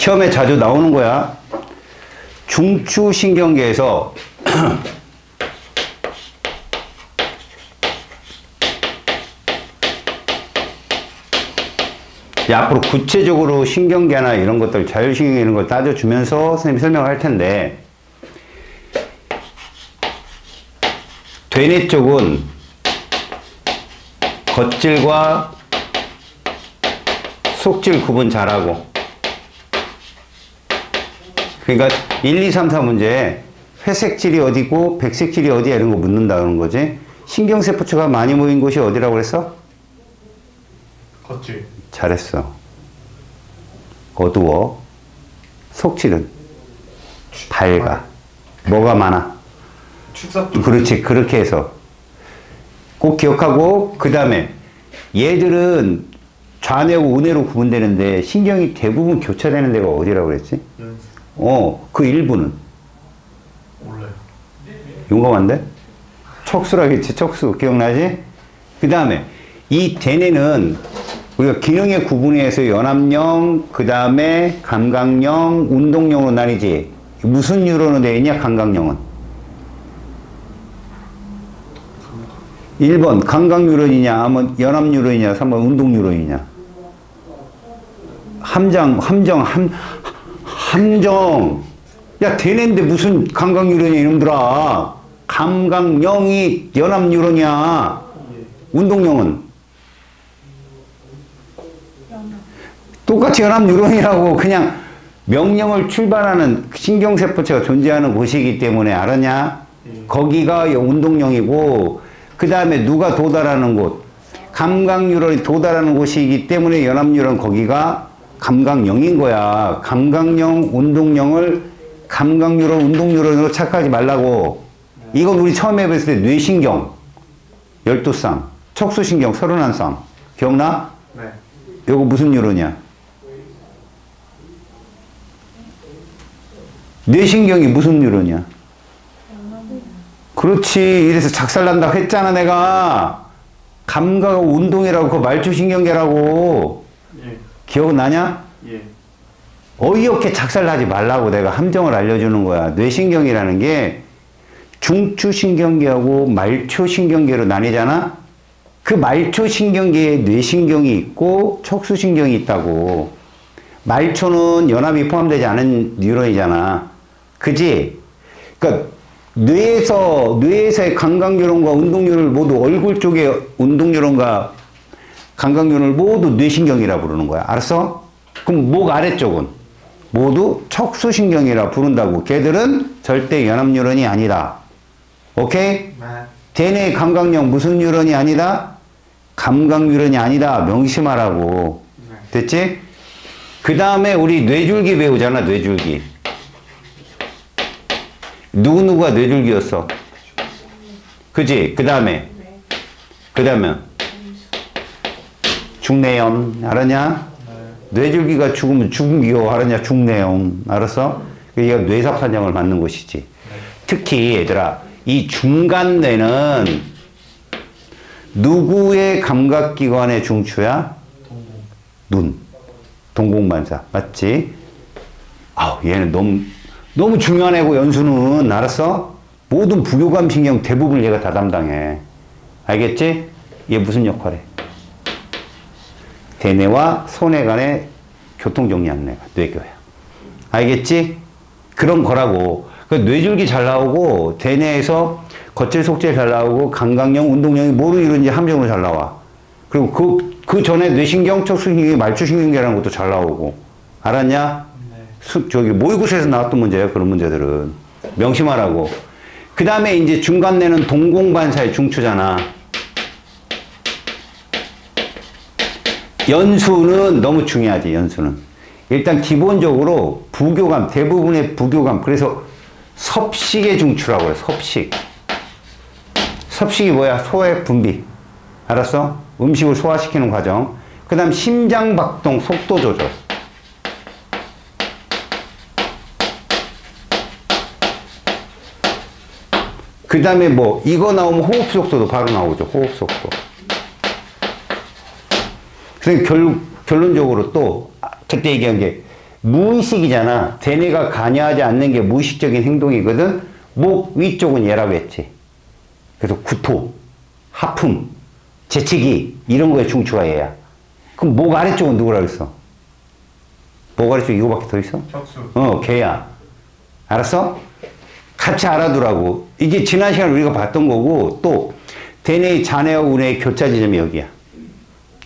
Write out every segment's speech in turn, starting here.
시험에 자주 나오는 거야. 중추신경계에서 앞으로 구체적으로 신경계나 이런 것들, 자율신경 이런 걸 따져주면서 선생님이 설명할 텐데, 되뇌 쪽은 겉질과 속질 구분 잘하고, 그러니까 1, 2, 3, 4 문제에 회색질이 어디고 백색질이 어디야 이런 거 묻는다 그런 거지. 신경세포처가 많이 모인 곳이 어디라고 그랬어? 겉질. 잘했어. 어두워. 속질은 밝아. 뭐가 많아? 축삭 쪽. 그렇지. 그렇게 해서 꼭 기억하고, 그 다음에 얘들은 좌뇌하고 우뇌로 구분되는데 신경이 대부분 교차되는 데가 어디라고 그랬지? 그 일부는 몰라요. 용감한데? 척수라겠지. 척수 기억나지? 그 다음에 이 대뇌는 우리가 기능의 구분에서 연합령, 그 다음에 감각령, 운동령으로 나뉘지. 무슨 뉴런으로 되어 있냐? 감각령은 1번 감각 뉴런이냐, 아니면 연합 뉴런이냐, 3번 운동 뉴런이냐. 함정. 야, 대뇌인데 무슨 감각 뉴런이야, 이놈들아. 감각령이 연합 뉴런이야. 운동령은 똑같이 연합 뉴런이라고. 그냥 명령을 출발하는 신경세포체가 존재하는 곳이기 때문에, 알았냐? 거기가 운동령이고, 그 다음에 누가 도달하는 곳, 감각 뉴런이 도달하는 곳이기 때문에 연합 뉴런 거기가 감각령인 거야. 감각령, 운동령을 감각 뉴런, 운동 뉴런으로 착각하지 말라고. 이건 우리 처음에 배웠을 때 뇌신경 12쌍, 척수신경 31쌍. 기억나? 네. 요거 무슨 뉴런이야? 뇌신경이 무슨 뉴런이야? 그렇지. 이래서 작살난다고 했잖아, 내가. 감각하고 운동이라고, 그 말초신경계라고. 예. 기억나냐? 예. 어이없게 작살나지 말라고 내가 함정을 알려주는 거야. 뇌신경이라는 게 중추신경계하고 말초신경계로 나뉘잖아? 그 말초신경계에 뇌신경이 있고 척수신경이 있다고. 말초는 연합이 포함되지 않은 뉴런이잖아. 그지? 그러니까 뇌에서의 감각뉴런과 운동뉴런을 모두, 얼굴 쪽에 운동뉴런과 감각뉴런을 모두 뇌신경이라 부르는 거야. 알았어? 그럼 목 아래쪽은 모두 척수신경이라 부른다고. 걔들은 절대 연합뉴런이 아니다. 오케이? 네. 대뇌 감각령 무슨 뉴런이 아니다? 감각뉴런이 아니다. 명심하라고. 네. 됐지? 그 다음에 우리 뇌줄기 배우잖아. 뇌줄기. 누구누구가 뇌줄기였어? 그치? 그 다음에 중내염. 알았냐? 뇌줄기가 죽으면 죽음기호. 알았냐? 중내염. 알았어? 이게 뇌사 판정을 받는 곳이지. 특히 얘들아, 이 중간뇌는 누구의 감각기관의 중추야? 눈. 동공반사. 맞지? 아우, 얘는 너무 중요한 애고, 연수는. 알았어? 모든 부교감 신경 대부분 얘가 다 담당해. 알겠지? 얘 무슨 역할해? 대뇌와 소뇌 간의 교통정리하는 애가 뇌교야. 알겠지? 그런 거라고. 그 뇌줄기 잘 나오고, 대뇌에서 겉질 속질 잘 나오고, 감각령, 운동령이 뭐로 이루어진지 함정으로 잘 나와. 그리고 그 전에 뇌신경, 척수신경이 말초신경계라는 것도 잘 나오고. 알았냐? 저기 모의고사에서 나왔던 문제야. 그런 문제들은 명심하라고. 그 다음에 이제 중간뇌는 동공반사의 중추잖아. 연수는 너무 중요하지. 연수는 일단 기본적으로 부교감, 대부분의 부교감. 그래서 섭식의 중추라고 그래. 섭식이 뭐야? 소액 분비. 알았어? 음식을 소화시키는 과정. 그 다음 심장박동 속도 조절. 그 다음에 뭐 이거 나오면 호흡속도도 바로 나오죠. 호흡속도. 그래서 결론적으로 또 그때 얘기한 게 무의식이잖아. 대뇌가 관여하지 않는 게 무의식적인 행동이거든. 목 위쪽은 얘라고 했지. 그래서 구토, 하품, 재채기 이런 거에 중추가 얘야. 그럼 목 아래쪽은 누구라고 했어? 목 아래쪽 이거밖에 더 있어? 척수. 걔야. 알았어? 같이 알아두라고. 이게 지난 시간에 우리가 봤던 거고 또 대뇌의 잔해와 운해의 교차 지점이 여기야.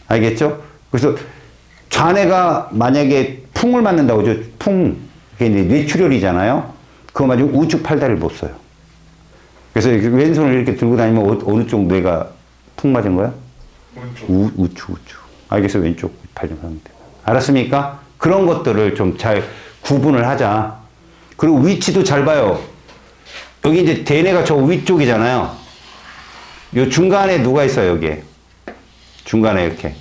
알겠죠? 그래서 잔해가 만약에 풍을 맞는다고 저 풍, 그게 이제 뇌출혈이잖아요. 그거 가지고 우측 팔다리를 못 써요. 그래서 왼손을 이렇게 들고 다니면 어느 쪽 뇌가 풍 맞은 거야? 오른쪽. 우측. 알겠어? 왼쪽 팔 좀 하면 돼. 알았습니까? 그런 것들을 좀 잘 구분을 하자. 그리고 위치도 잘 봐요. 여기 이제 대뇌가 저 위쪽이잖아요. 요 중간에 누가 있어요, 여기에? 중간에 이렇게.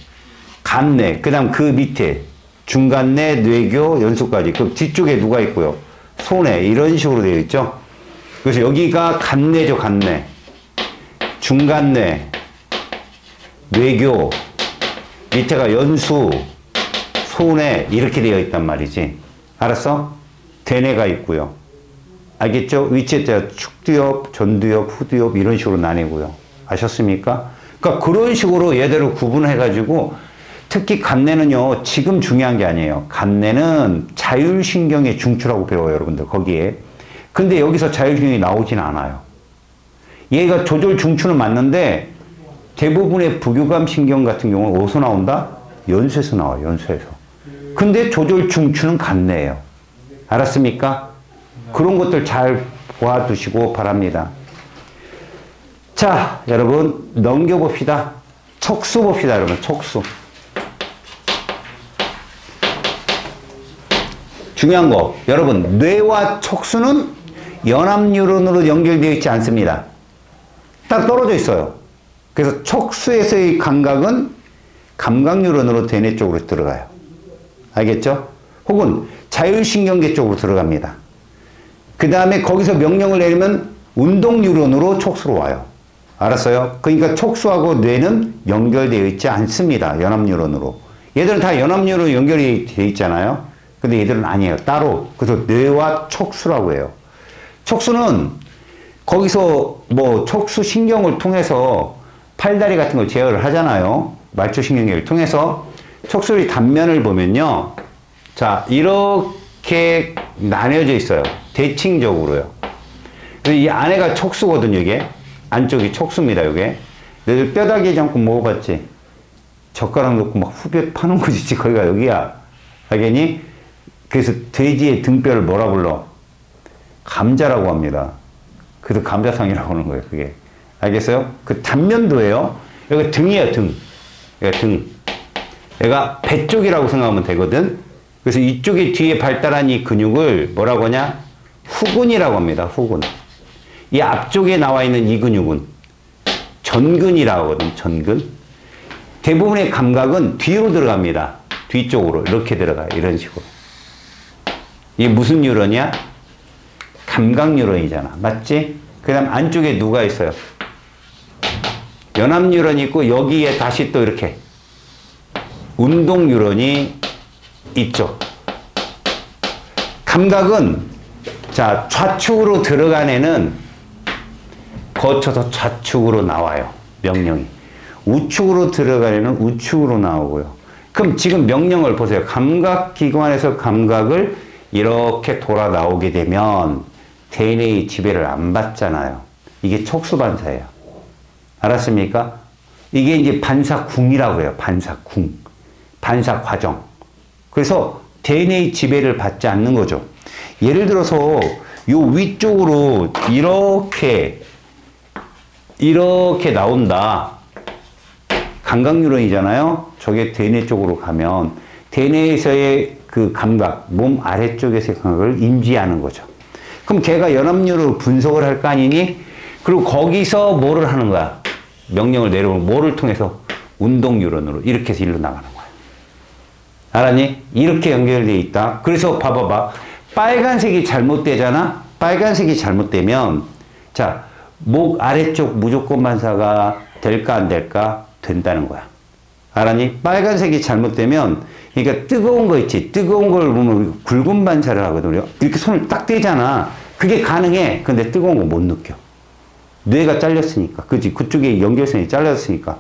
간뇌, 그 다음 그 밑에. 중간뇌, 뇌교, 연수까지. 그 뒤쪽에 누가 있고요? 소뇌. 이런 식으로 되어 있죠? 그래서 여기가 간뇌죠, 간뇌. 중간뇌, 뇌교, 밑에가 연수, 소뇌. 이렇게 되어 있단 말이지. 알았어? 대뇌가 있고요. 알겠죠? 위치에 따라 축두엽, 전두엽, 후두엽 이런 식으로 나뉘고요. 아셨습니까? 그러니까 그런 식으로 얘들을 구분해가지고 특히 간뇌는요. 지금 중요한 게 아니에요. 간뇌는 자율신경의 중추라고 배워요. 여러분들 거기에. 근데 여기서 자율신경이 나오진 않아요. 얘가 조절 중추는 맞는데 대부분의 부교감 신경 같은 경우는 어디서 나온다? 연수에서 나와요. 연수에서. 근데 조절 중추는 간뇌예요. 알았습니까? 그런 것들 잘 보아두시고 바랍니다. 자, 여러분 넘겨봅시다. 척수 봅시다. 여러분 척수. 중요한 거. 여러분 뇌와 척수는 연합뉴런으로 연결되어 있지 않습니다. 딱 떨어져 있어요. 그래서 척수에서의 감각은 감각뉴런으로 대뇌 쪽으로 들어가요. 알겠죠? 혹은 자율신경계 쪽으로 들어갑니다. 그 다음에 거기서 명령을 내리면 운동뉴런으로 척수로 와요. 알았어요? 그러니까 척수하고 뇌는 연결되어 있지 않습니다. 연합뉴런으로. 얘들은 다 연합뉴런으로 연결이 되어 있잖아요. 근데 얘들은 아니에요. 따로. 그래서 뇌와 척수라고 해요. 척수는 거기서 뭐 척수신경을 통해서 팔다리 같은 걸 제어를 하잖아요. 말초신경계를 통해서 척수의 단면을 보면요. 자, 이렇게 나뉘어져 있어요. 대칭적으로요. 그래서 이 안에가 척수거든요, 이게. 안쪽이 척수입니다, 이게. 너희들 뼈다귀 잡고 먹어봤지? 젓가락 넣고 막 후벼 파는 거지, 거기가 여기야. 알겠니? 그래서 돼지의 등뼈를 뭐라 불러? 감자라고 합니다. 그래서 감자상이라고 하는 거예요, 그게. 알겠어요? 그 단면도예요. 여기 등이에요, 등. 여기가 등. 얘가 배 쪽이라고 생각하면 되거든. 그래서 이쪽에 뒤에 발달한 이 근육을 뭐라고 하냐? 후근이라고 합니다. 후근. 이 앞쪽에 나와 있는 이 근육은 전근이라고 하거든. 전근. 대부분의 감각은 뒤로 들어갑니다. 뒤쪽으로 이렇게 들어가요. 이런 식으로. 이게 무슨 뉴런이야? 감각 뉴런이잖아. 맞지? 그 다음 안쪽에 누가 있어요? 연합 뉴런이 있고 여기에 다시 또 이렇게 운동 뉴런이 있죠. 감각은 자 좌측으로 들어간 애는 거쳐서 좌측으로 나와요. 명령이. 우측으로 들어간 애는 우측으로 나오고요. 그럼 지금 명령을 보세요. 감각기관에서 감각을 이렇게 돌아 나오게 되면 대뇌의 지배를 안 받잖아요. 이게 척수반사예요. 알았습니까? 이게 이제 반사궁이라고 해요. 반사궁. 반사과정. 그래서 대뇌의 지배를 받지 않는 거죠. 예를 들어서 요 위쪽으로 이렇게 나온다. 감각뉴런이잖아요. 저게 대뇌 쪽으로 가면 대뇌에서의 그 감각, 몸 아래쪽에서의 감각을 인지하는 거죠. 그럼 걔가 연합뉴런으로 분석을 할 거 아니니? 그리고 거기서 뭐를 하는 거야? 명령을 내려오면 뭐를 통해서? 운동뉴런으로 이렇게 해서 일로 나가는 거야. 알았니? 이렇게 연결되어 있다. 그래서 봐봐봐. 빨간색이 잘못되잖아? 빨간색이 잘못되면 자, 목 아래쪽 무조건 반사가 될까 안 될까? 된다는 거야. 알았니? 빨간색이 잘못되면, 그러니까 뜨거운 거 있지. 뜨거운 걸 보면 우리 굵은 반사를 하거든요. 이렇게 손을 딱 떼잖아. 그게 가능해. 근데 뜨거운 거 못 느껴. 뇌가 잘렸으니까. 그치? 그쪽에 연결선이 잘렸으니까.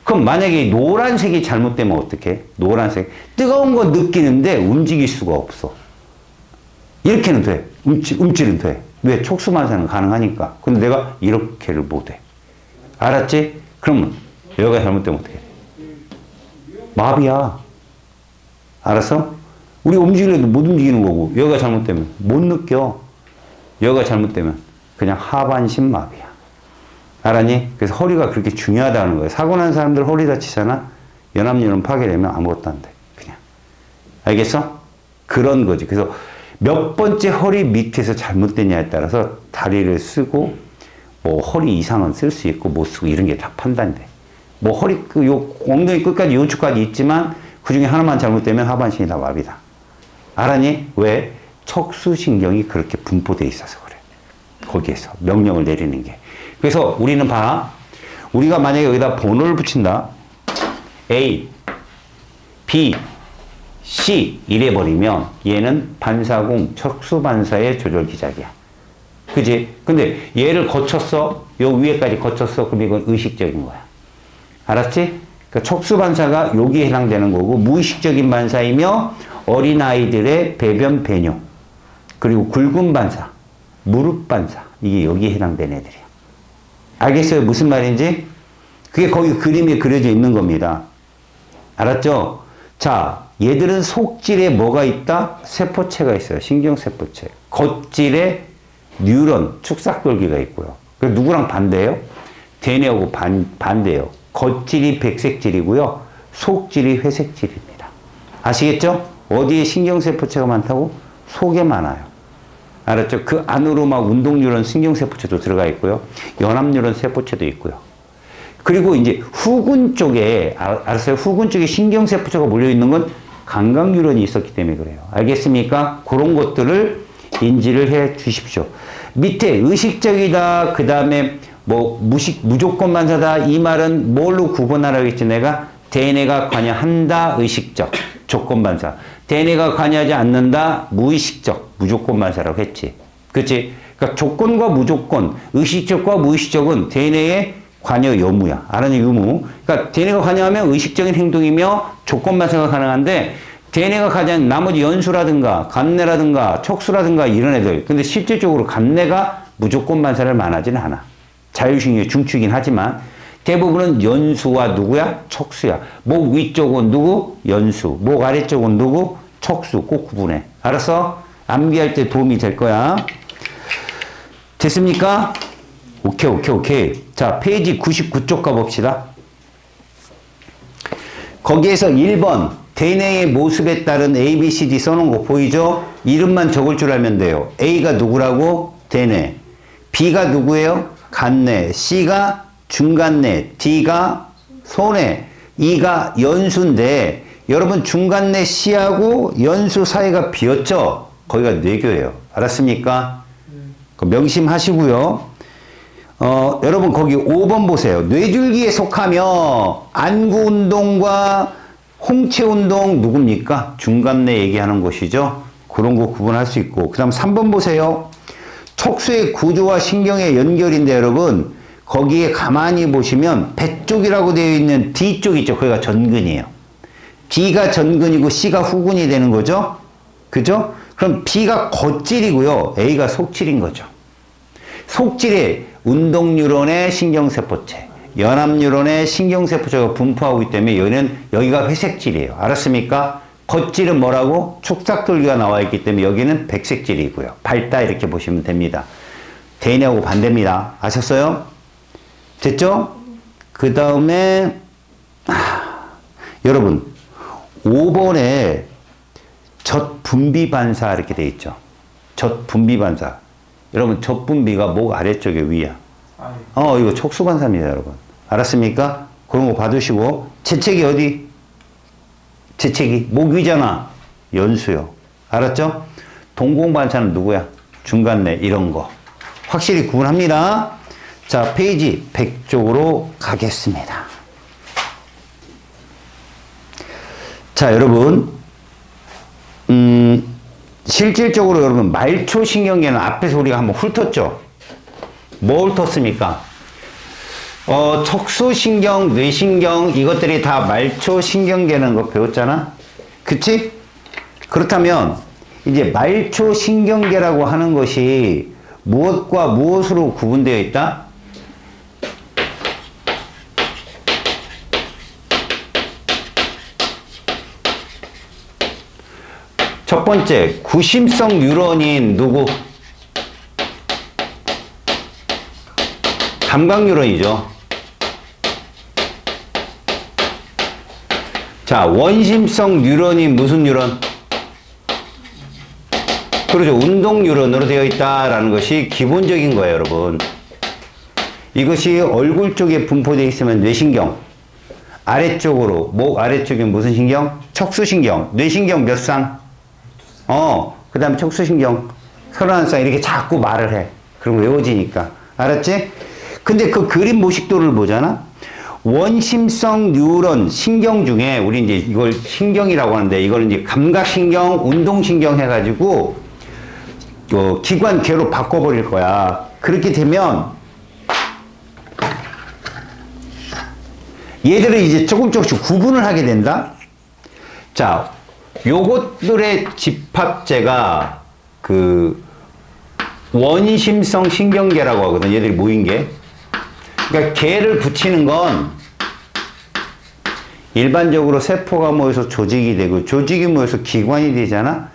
그럼 만약에 노란색이 잘못되면 어떡해? 노란색. 뜨거운 거 느끼는데 움직일 수가 없어. 이렇게는 돼. 움찔은 돼. 왜? 촉수반사는 가능하니까. 근데 내가 이렇게를 못해. 알았지? 그러면 여기가 잘못되면 어떻게 돼? 마비야. 알았어? 우리 움직이려도 못 움직이는 거고 여기가 잘못되면 못 느껴. 여기가 잘못되면 그냥 하반신 마비야. 알았니? 그래서 허리가 그렇게 중요하다는 거예요. 사고 난 사람들 허리 다치잖아? 연합뉴런 파괴되면 아무것도 안 돼. 그냥. 알겠어? 그런 거지. 그래서 몇 번째 허리 밑에서 잘못되냐에 따라서 다리를 쓰고 뭐 허리 이상은 쓸 수 있고 못 쓰고 이런 게 다 판단이 돼. 뭐 허리 요 엉덩이 끝까지 요추까지 있지만 그 중에 하나만 잘못되면 하반신이 다 마비다. 알았니? 왜? 척수신경이 그렇게 분포되어 있어서 그래. 거기에서 명령을 내리는 게. 그래서 우리는 봐. 우리가 만약에 여기다 번호를 붙인다. A, B, C 이래버리면 얘는 반사공 척수반사의 조절기작이야. 그지? 근데 얘를 거쳤어. 요 위에까지 거쳤어. 그럼 이건 의식적인 거야. 알았지? 그러니까 척수반사가 여기에 해당되는 거고 무의식적인 반사이며 어린아이들의 배변 배뇨 그리고 굵은 반사, 무릎 반사 이게 여기에 해당되는 애들이야. 알겠어요? 무슨 말인지? 그게 거기 그림에 그려져 있는 겁니다. 알았죠? 자, 얘들은 속질에 뭐가 있다? 세포체가 있어요. 신경세포체. 겉질에 뉴런, 축삭돌기가 있고요. 그 누구랑 반대예요? 대뇌하고 반대예요. 겉질이 백색질이고요. 속질이 회색질입니다. 아시겠죠? 어디에 신경세포체가 많다고? 속에 많아요. 알았죠? 그 안으로 막 운동뉴런 신경세포체도 들어가 있고요. 연합뉴런 세포체도 있고요. 그리고 이제 후군 쪽에, 알았어요? 후군 쪽에 신경세포체가 몰려있는 건 감각뉴런이 있었기 때문에 그래요. 알겠습니까? 그런 것들을 인지를 해 주십시오. 밑에 의식적이다, 그 다음에 뭐 무조건 반사다, 이 말은 뭘로 구분하라고 했지 내가? 대뇌가 관여한다, 의식적, 조건 반사. 대뇌가 관여하지 않는다, 무의식적, 무조건 반사라고 했지. 그치? 그러니까 조건과 무조건, 의식적과 무의식적은 대뇌의 관여 여무야. 알았니? 유무. 그러니까 대뇌가 관여하면 의식적인 행동이며 조건 반사가 가능한데 대뇌가 관여한 나머지 연수라든가 감뇌라든가 척수라든가 이런 애들. 근데 실질적으로 감뇌가 무조건 반사를 만하지는 않아. 자율신경의 중추이긴 하지만 대부분은 연수와 누구야? 척수야. 목 위쪽은 누구? 연수. 목 아래쪽은 누구? 척수. 꼭 구분해. 알았어? 암기할 때 도움이 될 거야. 됐습니까? 오케이. 자, 페이지 99쪽 가봅시다. 거기에서 1번 대뇌의 모습에 따른 A, B, C, D 써놓은 거 보이죠? 이름만 적을 줄 알면 돼요. A가 누구라고? 대뇌. B가 누구예요? 간뇌. C가 중간뇌. D가 소뇌. E가 연수인데 여러분 중간뇌 C하고 연수 사이가 비었죠? 거기가 뇌교예요. 알았습니까? 명심하시고요. 여러분 거기 5번 보세요. 뇌줄기에 속하며 안구운동과 홍채운동 누굽니까? 중간뇌 얘기하는 것이죠. 그런 거 구분할 수 있고. 그 다음 3번 보세요. 척수의 구조와 신경의 연결인데 여러분 거기에 가만히 보시면 배 쪽이라고 되어 있는 D쪽 있죠. 거기가 전근이에요. D가 전근이고 C가 후근이 되는 거죠. 그죠? 그럼 B가 겉질이고요. A가 속질인 거죠. 속질에 운동뉴런의 신경세포체, 연합뉴런의 신경세포체가 분포하고 있기 때문에 여기가 회색질이에요. 알았습니까? 겉질은 뭐라고? 축삭돌기가 나와 있기 때문에 여기는 백색질이고요. 밝다 이렇게 보시면 됩니다. 대뇌하고 반대입니다. 아셨어요? 됐죠? 그 다음에 여러분 5번에 젖분비반사 이렇게 돼 있죠. 젖분비반사. 여러분 젖분비가 목 아래쪽에 위야. 이거 척수반사입니다 여러분. 알았습니까? 그런 거 봐두시고. 재채기 어디? 재채기 목 위잖아. 연수요. 알았죠? 동공반사는 누구야? 중간뇌 이런 거. 확실히 구분합니다. 자, 페이지 100쪽으로 가겠습니다. 자, 여러분, 실질적으로 여러분, 말초신경계는 앞에서 우리가 한번 훑었죠? 뭐 훑었습니까? 척수신경, 뇌신경, 이것들이 다 말초신경계라는 거 배웠잖아? 그치? 그렇다면, 이제 말초신경계라고 하는 것이 무엇과 무엇으로 구분되어 있다? 첫 번째, 구심성 뉴런인 누구? 감각 뉴런이죠. 자, 원심성 뉴런인 무슨 뉴런? 그렇죠. 운동 뉴런으로 되어 있다라는 것이 기본적인 거예요, 여러분. 이것이 얼굴 쪽에 분포되어 있으면 뇌신경. 아래쪽으로, 목 아래쪽에 무슨 신경? 척수신경. 뇌신경 몇 쌍? 그 다음에 척수신경 31쌍 이렇게 자꾸 말을 해. 그럼 외워지니까. 알았지? 근데 그 그림 모식도를 보잖아? 원심성 뉴런 신경 중에 우리 이제 이걸 신경이라고 하는데 이걸 이제 감각신경, 운동신경 해가지고 기관계로 바꿔버릴 거야. 그렇게 되면 얘들을 이제 조금씩 구분을 하게 된다? 자, 요것들의 집합제가 그 원심성 신경계라고 하거든. 얘들이 모인 게. 그러니까 계를 붙이는 건 일반적으로 세포가 모여서 조직이 되고 조직이 모여서 기관이 되잖아.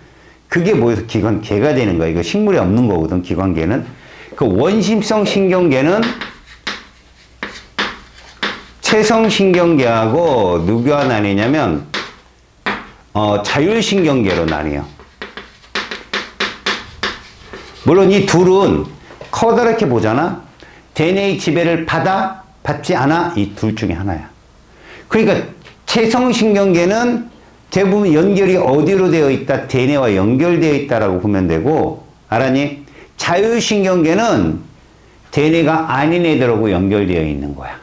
그게 모여서 기관계가 되는 거야. 이거 식물에 없는 거거든. 기관계는. 그 원심성 신경계는 체성신경계하고 누구와 나뉘냐면 자율신경계로 나뉘어. 물론 이 둘은 커다랗게 보잖아. DNA 지배를 받아? 받지 않아? 이 둘 중에 하나야. 그러니까 체성신경계는 대부분 연결이 어디로 되어 있다? DNA와 연결되어 있다라고 보면 되고, 알았니? 자율신경계는 DNA가 아닌 애들하고 연결되어 있는 거야.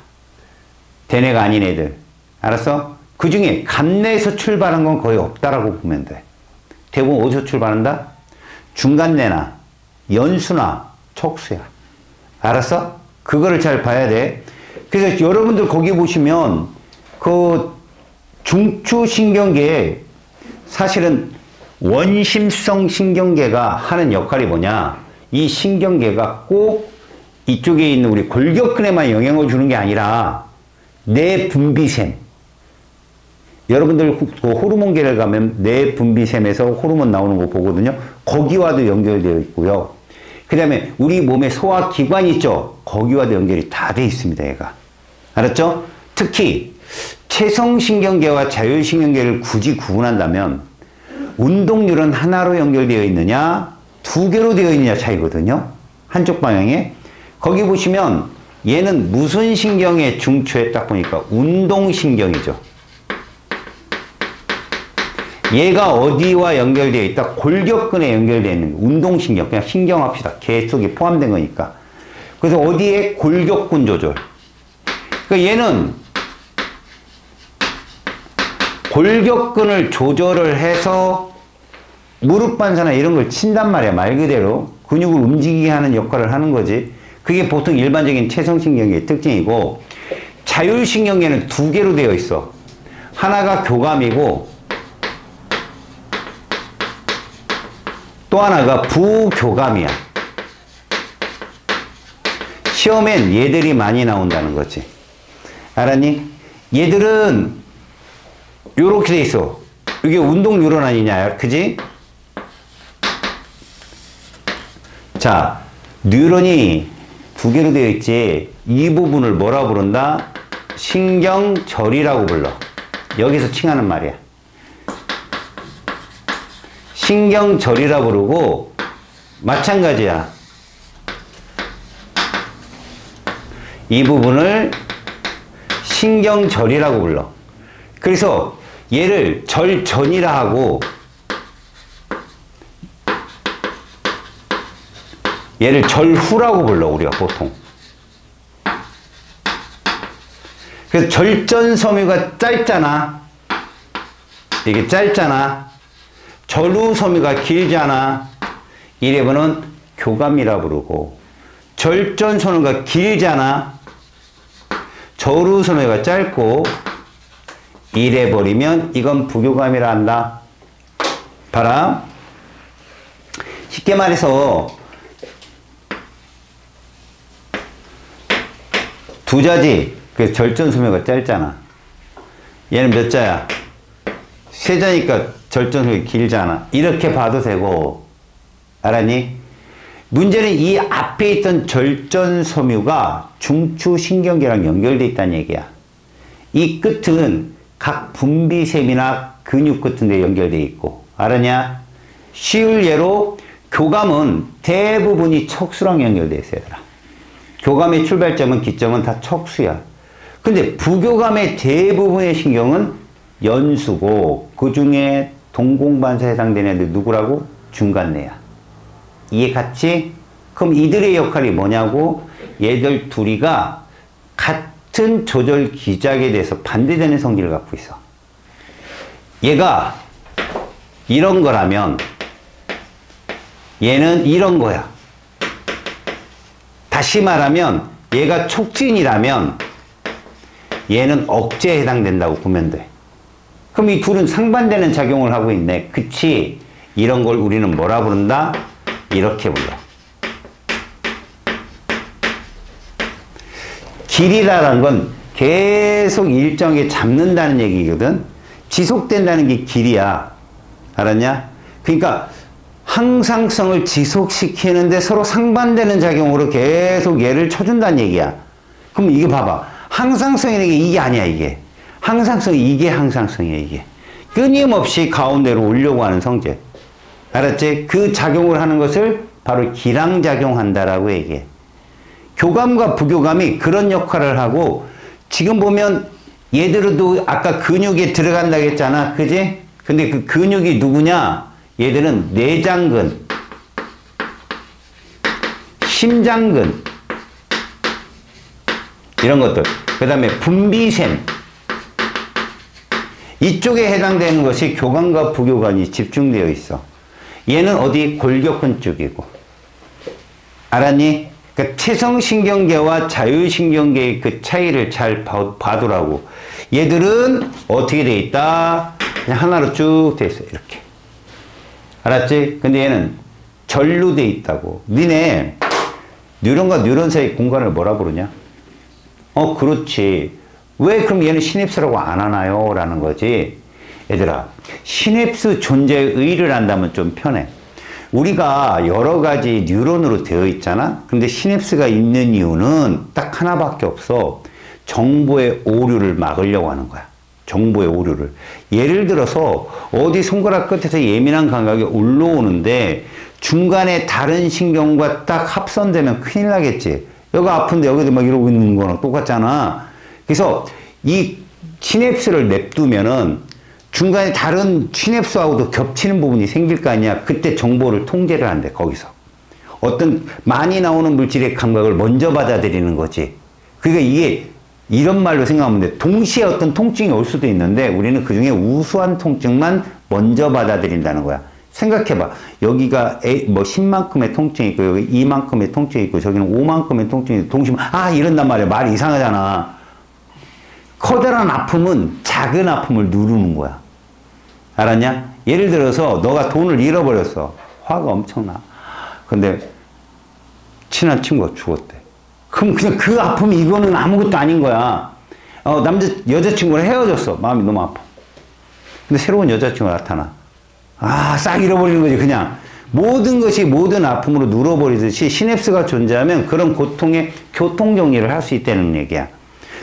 DNA가 아닌 애들. 알았어? 그 중에 감내에서 출발한 건 거의 없다라고 보면 돼. 대부분 어디서 출발한다? 중간내나 연수나 척수야. 알았어? 그거를 잘 봐야 돼. 그래서 여러분들 거기 보시면 그 중추신경계에 사실은 원심성 신경계가 하는 역할이 뭐냐? 이 신경계가 꼭 이쪽에 있는 우리 골격근에만 영향을 주는 게 아니라 내 분비샘. 여러분들 호르몬계를 가면 내 분비샘에서 호르몬 나오는 거 보거든요. 거기와도 연결되어 있고요. 그 다음에 우리 몸의 소화기관 있죠? 거기와도 연결이 다 돼 있습니다, 얘가. 알았죠? 특히 체성신경계와 자율신경계를 굳이 구분한다면 운동률은 하나로 연결되어 있느냐, 두 개로 되어 있느냐 차이거든요. 한쪽 방향에. 거기 보시면 얘는 무슨 신경의 중추에 딱 보니까 운동신경이죠. 얘가 어디와 연결되어 있다? 골격근에 연결되어 있는 운동신경. 그냥 신경 합시다. 계 속에 포함된 거니까. 그래서 어디에? 골격근 조절. 그러니까 얘는 골격근을 조절을 해서 무릎 반사나 이런 걸 친단 말이야. 말 그대로. 근육을 움직이게 하는 역할을 하는 거지. 그게 보통 일반적인 체성신경계의 특징이고, 자율신경계는 두 개로 되어 있어. 하나가 교감이고 또 하나가 부교감이야. 시험엔 얘들이 많이 나온다는 거지. 알았니? 얘들은 요렇게 돼 있어. 이게 운동 뉴런 아니냐, 그지? 자, 뉴런이 두 개로 되어 있지. 이 부분을 뭐라 부른다? 신경절이라고 불러. 여기서 칭하는 말이야. 신경절이라 부르고, 마찬가지야. 이 부분을 신경절이라고 불러. 그래서 얘를 절전이라 하고, 얘를 절후라고 불러, 우리가 보통. 그래서 절전섬유가 짧잖아. 이게 짧잖아. 절우섬유가 길잖아. 이래 보면 교감이라 부르고, 절전섬유가 길잖아. 절우섬유가 짧고, 이래 버리면 이건 부교감이라 한다. 봐라. 쉽게 말해서 두 자지. 그 절전섬유가 짧잖아. 얘는 몇 자야? 세 자니까 절전섬유가 길잖아. 이렇게 봐도 되고, 알았니? 문제는 이 앞에 있던 절전섬유가 중추신경계랑 연결되어 있다는 얘기야. 이 끝은 각 분비샘이나 근육 같은 데 연결되어 있고, 알았냐? 쉬울 예로 교감은 대부분이 척수랑 연결되어 있어요. 얘들아. 교감의 출발점은 기점은 다 척수야. 근데 부교감의 대부분의 신경은 연수고, 그 중에 동공반사에 해당되는 애들 누구라고? 중간뇌야. 이해 갔지? 그럼 이들의 역할이 뭐냐고? 얘들 둘이가 같은 조절 기작에 대해서 반대되는 성질을 갖고 있어. 얘가 이런 거라면 얘는 이런 거야. 다시 말하면 얘가 촉진이라면 얘는 억제에 해당된다고 보면 돼. 그럼 이 둘은 상반되는 작용을 하고 있네. 그치? 이런 걸 우리는 뭐라 부른다? 이렇게 불러. 길이라는 건 계속 일정하게 잡는다는 얘기거든. 지속된다는 게 길이야. 알았냐? 그러니까 항상성을 지속시키는데 서로 상반되는 작용으로 계속 얘를 쳐준다는 얘기야. 그럼 이게 봐봐. 항상성이라는 게 이게 아니야, 이게. 항상성이 이게 항상성이야, 이게. 끊임없이 가운데로 오려고 하는 성질. 알았지? 그 작용을 하는 것을 바로 기량작용한다라고 얘기해. 교감과 부교감이 그런 역할을 하고, 지금 보면 얘들도 아까 근육에 들어간다고 했잖아. 그지? 근데 그 근육이 누구냐? 얘들은 내장근, 심장근, 이런 것들. 그 다음에 분비샘. 이쪽에 해당되는 것이 교감과 부교감이 집중되어 있어. 얘는 어디? 골격근 쪽이고. 알았니? 그러니까 체성신경계와 자율신경계의 그 차이를 잘 봐두라고. 얘들은 어떻게 돼 있다? 그냥 하나로 쭉 돼 있어. 이렇게. 알았지? 근데 얘는 전루돼 있다고. 니네 뉴런과 뉴런 사이 공간을 뭐라 부르냐? 그렇지. 왜 그럼 얘는 시냅스라고 안 하나요? 라는 거지. 얘들아, 시냅스 존재의 의의를 한다면 좀 편해. 우리가 여러 가지 뉴런으로 되어 있잖아? 근데 시냅스가 있는 이유는 딱 하나밖에 없어. 정보의 오류를 막으려고 하는 거야. 정보의 오류를. 예를 들어서 어디 손가락 끝에서 예민한 감각이 올라오는데 중간에 다른 신경과 딱 합선되면 큰일 나겠지. 여기가 아픈데 여기도 막 이러고 있는 거랑 똑같잖아. 그래서 이 시냅스를 냅두면은 중간에 다른 시냅스하고도 겹치는 부분이 생길 거 아니야. 그때 정보를 통제를 한대, 거기서. 어떤 많이 나오는 물질의 감각을 먼저 받아들이는 거지. 그러니까 이게 이런 말로 생각하면 돼. 동시에 어떤 통증이 올 수도 있는데 우리는 그 중에 우수한 통증만 먼저 받아들인다는 거야. 생각해봐. 여기가 뭐 10만큼의 통증이 있고 여기 2만큼의 통증이 있고 저기는 5만큼의 통증이 있고 동시에 이런단 말이야. 말이 이상하잖아. 커다란 아픔은 작은 아픔을 누르는 거야. 알았냐? 예를 들어서 너가 돈을 잃어버렸어. 화가 엄청나. 근데 친한 친구가 죽었대. 그럼 그냥 그 아픔이 이거는 아무것도 아닌 거야. 여자친구랑 헤어졌어. 마음이 너무 아파. 근데 새로운 여자친구가 나타나. 싹 잃어버리는 거지, 그냥. 모든 것이 모든 아픔으로 눌어버리듯이 시냅스가 존재하면 그런 고통의 교통 정리를 할 수 있다는 얘기야.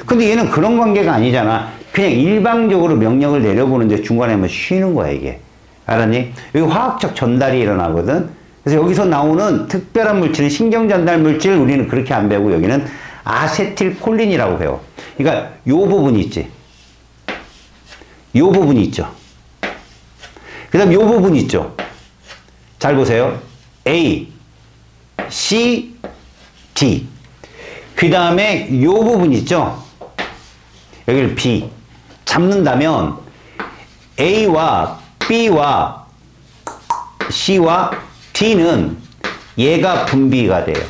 근데 얘는 그런 관계가 아니잖아. 그냥 일방적으로 명령을 내려보는데 중간에 한번 쉬는 거야, 이게. 알았니? 여기 화학적 전달이 일어나거든? 그래서 여기서 나오는 특별한 물질은 신경전달 물질, 우리는 그렇게 안 배우고 여기는 아세틸콜린이라고 배워. 그러니까 요 부분이 있지. 요 부분이 있죠. 그 다음 요 부분이 있죠. 잘 보세요. A, C, D. 그 다음에 요 부분 있죠. 여기를 B. 잡는다면 A와 B와 C와 D는 얘가 분비가 돼요.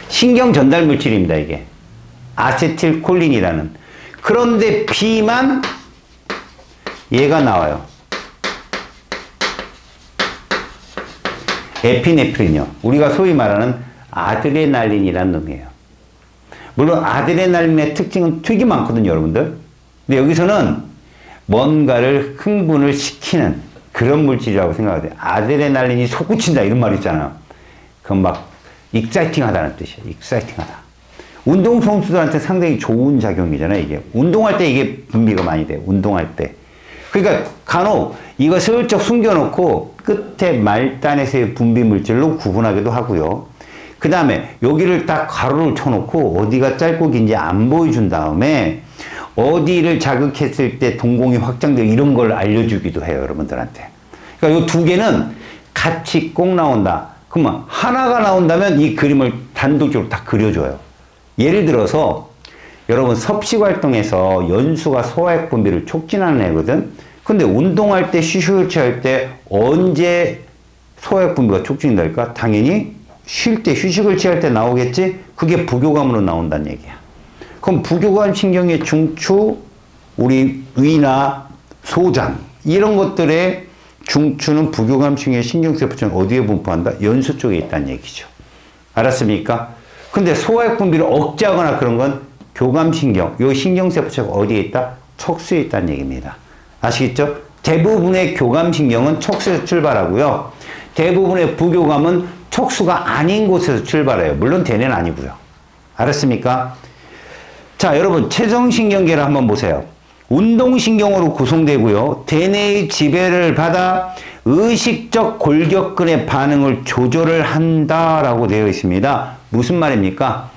신경 전달 물질입니다, 이게. 아세틸콜린이라는. 그런데 B만 얘가 나와요. 에피네프린이요. 우리가 소위 말하는 아드레날린이라는 놈이에요. 물론 아드레날린의 특징은 되게 많거든요, 여러분들. 근데 여기서는 뭔가를 흥분을 시키는 그런 물질이라고 생각해요. 아드레날린이 솟구친다 이런 말 있잖아요. 그건 막 익사이팅하다는 뜻이에요. 익사이팅하다. 운동 선수들한테 상당히 좋은 작용이잖아요, 이게. 운동할 때 이게 분비가 많이 돼요. 운동할 때. 그러니까 간혹 이거 슬쩍 숨겨놓고 끝에 말단에서의 분비 물질로 구분하기도 하고요. 그 다음에 여기를 딱 가로를 쳐놓고 어디가 짧고 긴지 안 보여준 다음에 어디를 자극했을 때 동공이 확장되고 이런 걸 알려주기도 해요, 여러분들한테. 그러니까 이 두 개는 같이 꼭 나온다. 그러면 하나가 나온다면 이 그림을 단독적으로 다 그려줘요. 예를 들어서 여러분 섭식 활동에서 연수가 소화액 분비를 촉진하는 애거든. 근데 운동할 때 휴식을 취할 때 언제 소화액 분비가 촉진이 될까? 당연히 쉴 때, 휴식을 취할 때 나오겠지? 그게 부교감으로 나온다는 얘기야. 그럼 부교감 신경의 중추, 우리 위나 소장 이런 것들의 중추는 부교감 신경의 신경세포처럼 어디에 분포한다? 연수 쪽에 있다는 얘기죠. 알았습니까? 근데 소화액 분비를 억제하거나 그런 건 교감신경, 요 신경세포체가 어디에 있다? 척수에 있다는 얘기입니다. 아시겠죠? 대부분의 교감신경은 척수에서 출발하고요. 대부분의 부교감은 척수가 아닌 곳에서 출발해요. 물론 대뇌는 아니고요. 알았습니까? 자, 여러분 체성신경계를 한번 보세요. 운동신경으로 구성되고요. 대뇌의 지배를 받아 의식적 골격근의 반응을 조절을 한다라고 되어 있습니다. 무슨 말입니까?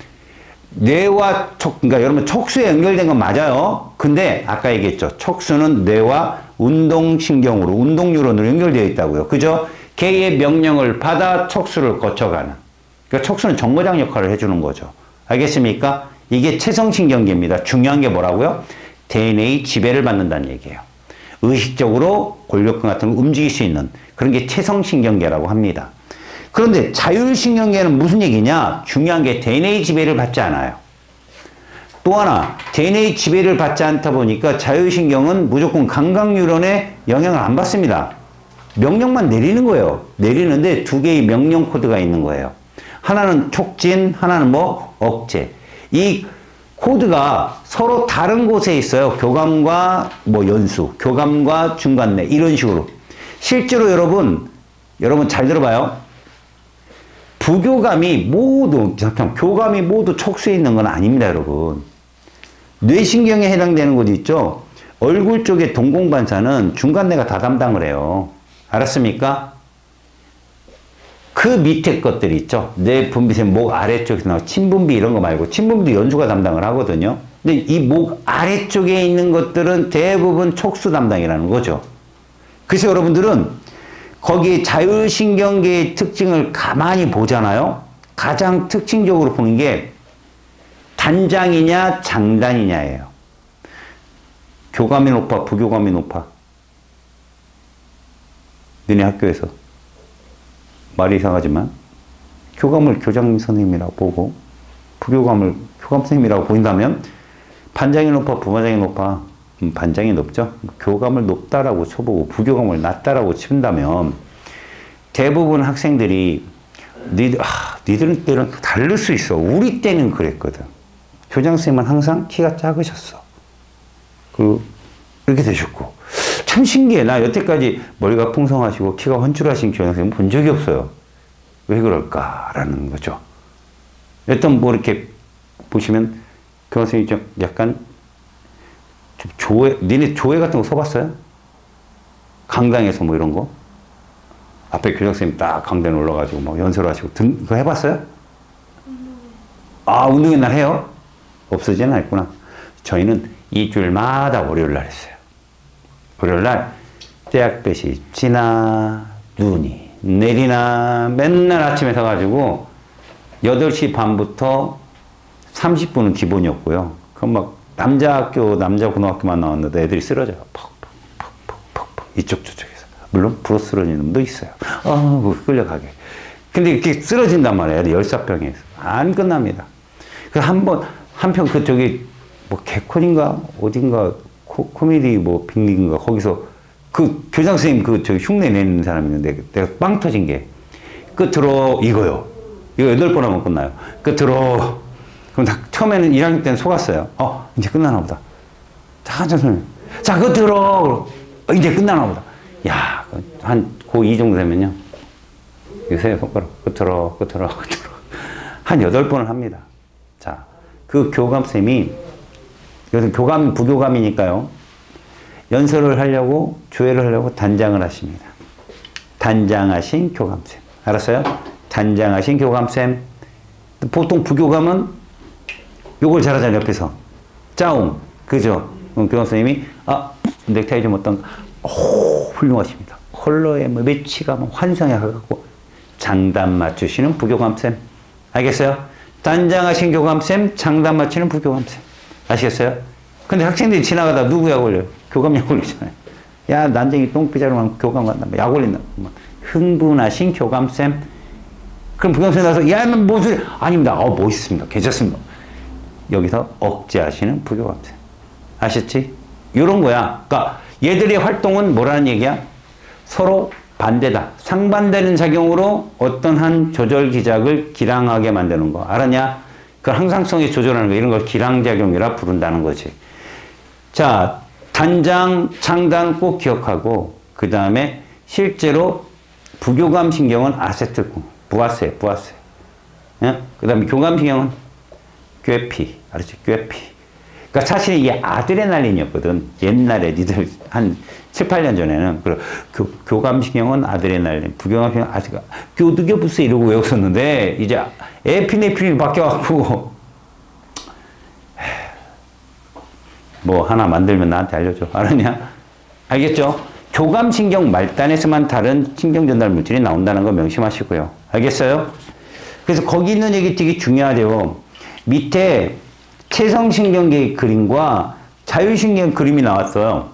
뇌와 그러니까 여러분 척수에 연결된 건 맞아요. 근데 아까 얘기했죠. 척수는 뇌와 운동신경으로, 운동뉴런으로 연결되어 있다고요. 그죠? 개의 명령을 받아 척수를 거쳐가는. 그러니까 척수는 정거장 역할을 해주는 거죠. 알겠습니까? 이게 체성신경계입니다. 중요한 게 뭐라고요? 대뇌의 지배를 받는다는 얘기예요. 의식적으로 골격근 같은 걸 움직일 수 있는 그런 게 체성신경계라고 합니다. 그런데 자율신경계는 무슨 얘기냐? 중요한 게 대뇌의 지배를 받지 않아요. 또 하나, 대뇌의 지배를 받지 않다 보니까 자율신경은 무조건 감각뉴런의 영향을 안 받습니다. 명령만 내리는 거예요. 내리는데 두 개의 명령 코드가 있는 거예요. 하나는 촉진, 하나는 뭐? 억제. 이 코드가 서로 다른 곳에 있어요. 교감과 뭐 연수, 교감과 중간내 이런 식으로. 실제로 여러분 잘 들어봐요. 부교감이 모두, 잠깐, 교감이 모두 척수에 있는 건 아닙니다, 여러분. 뇌신경에 해당되는 곳이 있죠. 얼굴 쪽의 동공반사는 중간내가 다 담당을 해요. 알았습니까? 그 밑에 것들이 있죠. 뇌 분비샘 목 아래쪽에서 나와 침분비 이런 거 말고 침분비도 연수가 담당을 하거든요. 근데 이 목 아래쪽에 있는 것들은 대부분 척수 담당이라는 거죠. 그래서 여러분들은 거기에 자율신경계의 특징을 가만히 보잖아요. 가장 특징적으로 보는 게 단장이냐 장단이냐예요. 교감이 높아 부교감이 높아? 너네 학교에서 말이 이상하지만 교감을 교장 선생님이라고 보고 부교감을 교감 선생님이라고 보인다면 반장이 높아 부반장이 높아? 반장이 높죠. 교감을 높다라고 쳐보고 부교감을 낮다라고 친다면 대부분 학생들이 니들 때는 다를 수 있어. 우리 때는 그랬거든. 교장 선생님은 항상 키가 작으셨어. 이렇게 되셨고 참 신기해. 나 여태까지 머리가 풍성하시고 키가 훤칠하신 교장 선생님 본 적이 없어요. 왜 그럴까라는 거죠. 일단 뭐 이렇게 보시면 교장 선생님이 좀 약간 니네 조회 같은 거 써봤어요? 강당에서 뭐 이런 거? 앞에 교장 선생님 딱 강당에 올라가지고 뭐 연설을 하시고 그거 해봤어요? 운동회 날 해요? 없어지는 않았구나. 저희는 일주일마다 월요일 날 했어요. 월요일 날 떼약볕이 지나 눈이 내리나 맨날 아침에 서가지고 8시 반부터 30분은 기본이었고요. 그럼 막 남자 학교, 남자 고등학교만 나왔는데 애들이 쓰러져요. 퍽퍽 이쪽 저쪽에서. 물론 불어 쓰러지는 놈도 있어요. 끌려가게. 근데 이렇게 쓰러진단 말이에요. 열사병에서. 안 끝납니다. 그래서 한편 뭐 개콘인가 어딘가 코미디 뭐 빅리그인가 거기서 그 교장 선생님 흉내 내는 사람이 있는데 내가 빵 터진 게 끝으로 이거요. 이거 8번 하면 끝나요. 끝으로. 그럼 처음에는 1학년 때는 속았어요. 이제 끝나나 보다. 자, 끝으로. 이제 끝나나 보다. 야, 한 고2 정도 되면요. 요새 손가락 끝으로. 한 8번을 합니다. 자, 그 교감쌤이, 요즘 부교감이니까요. 연설을 하려고, 조회를 하려고 단장을 하십니다. 단장하신 교감쌤. 알았어요? 단장하신 교감쌤. 보통 부교감은 요걸 잘하잖아요, 옆에서. 짜웅. 그죠? 교감선생님이, 넥타이 좀 어떤가? 훌륭하십니다. 컬러에 뭐 매치가 환상에 가갖고 장단 맞추시는 부교감쌤. 알겠어요? 단장하신 교감쌤, 장단 맞추는 부교감쌤. 아시겠어요? 근데 학생들이 지나가다 누구 약 올려요? 교감 약 올리잖아요. 야, 난쟁이 똥삐자로 하면 교감 간다. 약 올린다. 흥분하신 교감쌤. 그럼 부교감쌤 나서, 야, 무슨, 아닙니다. 멋있습니다. 괜찮습니다. 여기서 억제하시는 부교감쌤. 아셨지? 요런 거야. 그러니까 얘들의 활동은 뭐라는 얘기야? 서로 반대다. 상반되는 작용으로 어떤 한 조절 기작을 기량하게 만드는 거. 알았냐? 그 항상성에 조절하는 거. 이런 걸 기량작용이라 부른다는 거지. 자, 단장, 창단 꼭 기억하고, 그 다음에 실제로 부교감 신경은 아세틸콜, 부아세. 예? 그 다음에 교감 신경은 꾀피. 알았지? 꾀피. 그러니까 사실 이게 아드레날린이었거든. 옛날에 니들 한 7, 8년 전에는. 교감신경은 아드레날린, 부교감신경은 교두교부스 이러고 외웠었는데, 이제 에피네프린이 바뀌어갖고, 뭐 하나 만들면 나한테 알려줘. 알았냐? 알겠죠? 교감신경 말단에서만 다른 신경전달 물질이 나온다는 거 명심하시고요. 알겠어요? 그래서 거기 있는 얘기 되게 중요하대요. 밑에 체성신경계의 그림과 자율신경 그림이 나왔어요.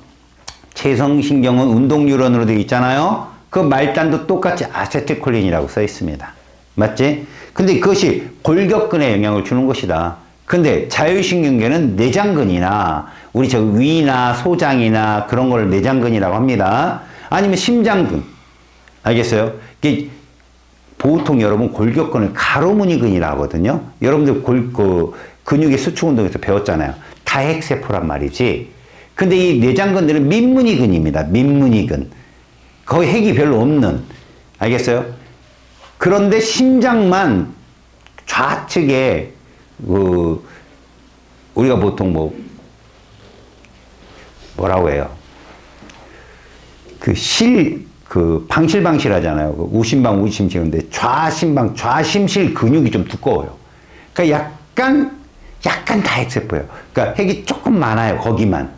체성신경은 운동뉴런으로 되어 있잖아요. 그 말단도 똑같이 아세틸콜린이라고 써 있습니다. 맞지? 근데 그것이 골격근에 영향을 주는 것이다. 근데 자율신경계는 내장근이나 우리 위나 소장이나 그런 걸 내장근이라고 합니다. 아니면 심장근. 알겠어요? 이게 보통 여러분 골격근을 가로무늬근이라고 하거든요. 여러분들 근육의 수축운동에서 배웠잖아요. 다핵세포란 말이지. 근데 이 내장근들은 민무늬근입니다. 민무늬근. 거의 핵이 별로 없는. 알겠어요? 그런데 심장만 좌측에 우리가 보통 뭐라고 해요? 방실방실 하잖아요. 우심방, 우심실. 근데 좌심방, 좌심실 근육이 좀 두꺼워요. 그러니까 약간 다핵세포예요. 그러니까 핵이 조금 많아요. 거기만.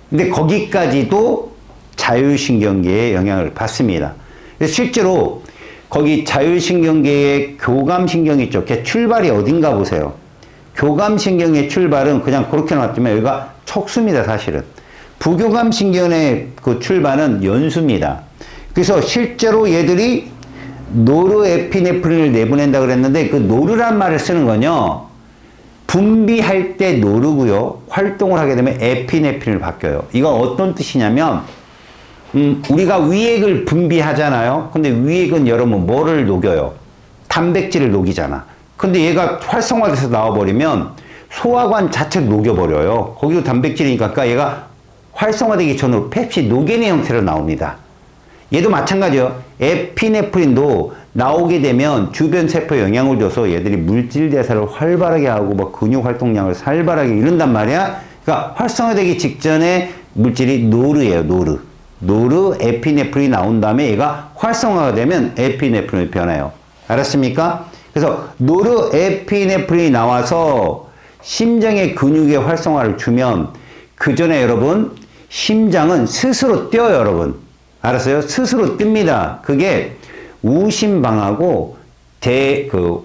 근데 거기까지도 자율신경계의 영향을 받습니다. 그래서 실제로 거기 자율신경계의 교감신경이 있죠. 걔 출발이 어딘가 보세요. 교감신경의 출발은 그냥 그렇게 나왔지만 여기가 척수입니다. 사실은. 부교감신경의 그 출발은 연수입니다. 그래서 실제로 얘들이 노르에피네프린을 내보낸다 그랬는데 그 노르란 말을 쓰는 건요. 분비할 때 노르고요. 활동을 하게 되면 에피네프린을 바뀌어요. 이건 어떤 뜻이냐면 우리가 위액을 분비하잖아요. 근데 위액은 여러분 뭐를 녹여요? 단백질을 녹이잖아. 근데 얘가 활성화돼서 나와버리면 소화관 자체를 녹여버려요. 거기도 단백질이니까 그러니까 얘가 활성화되기 전으로 펩시 노겐의 형태로 나옵니다. 얘도 마찬가지예요. 에피네프린도 나오게 되면 주변 세포에 영향을 줘서 얘들이 물질 대사를 활발하게 하고 뭐 근육 활동량을 살벌하게 이룬단 말이야. 그러니까 활성화되기 직전에 물질이 노르예요. 노르 에피네프린이 나온 다음에 얘가 활성화가 되면 에피네프린이 변해요. 알았습니까? 그래서 노르 에피네프린이 나와서 심장의 근육의 활성화를 주면 그 전에 여러분 심장은 스스로 뛰어요. 여러분 알았어요? 스스로 뜹니다. 그게 우심방하고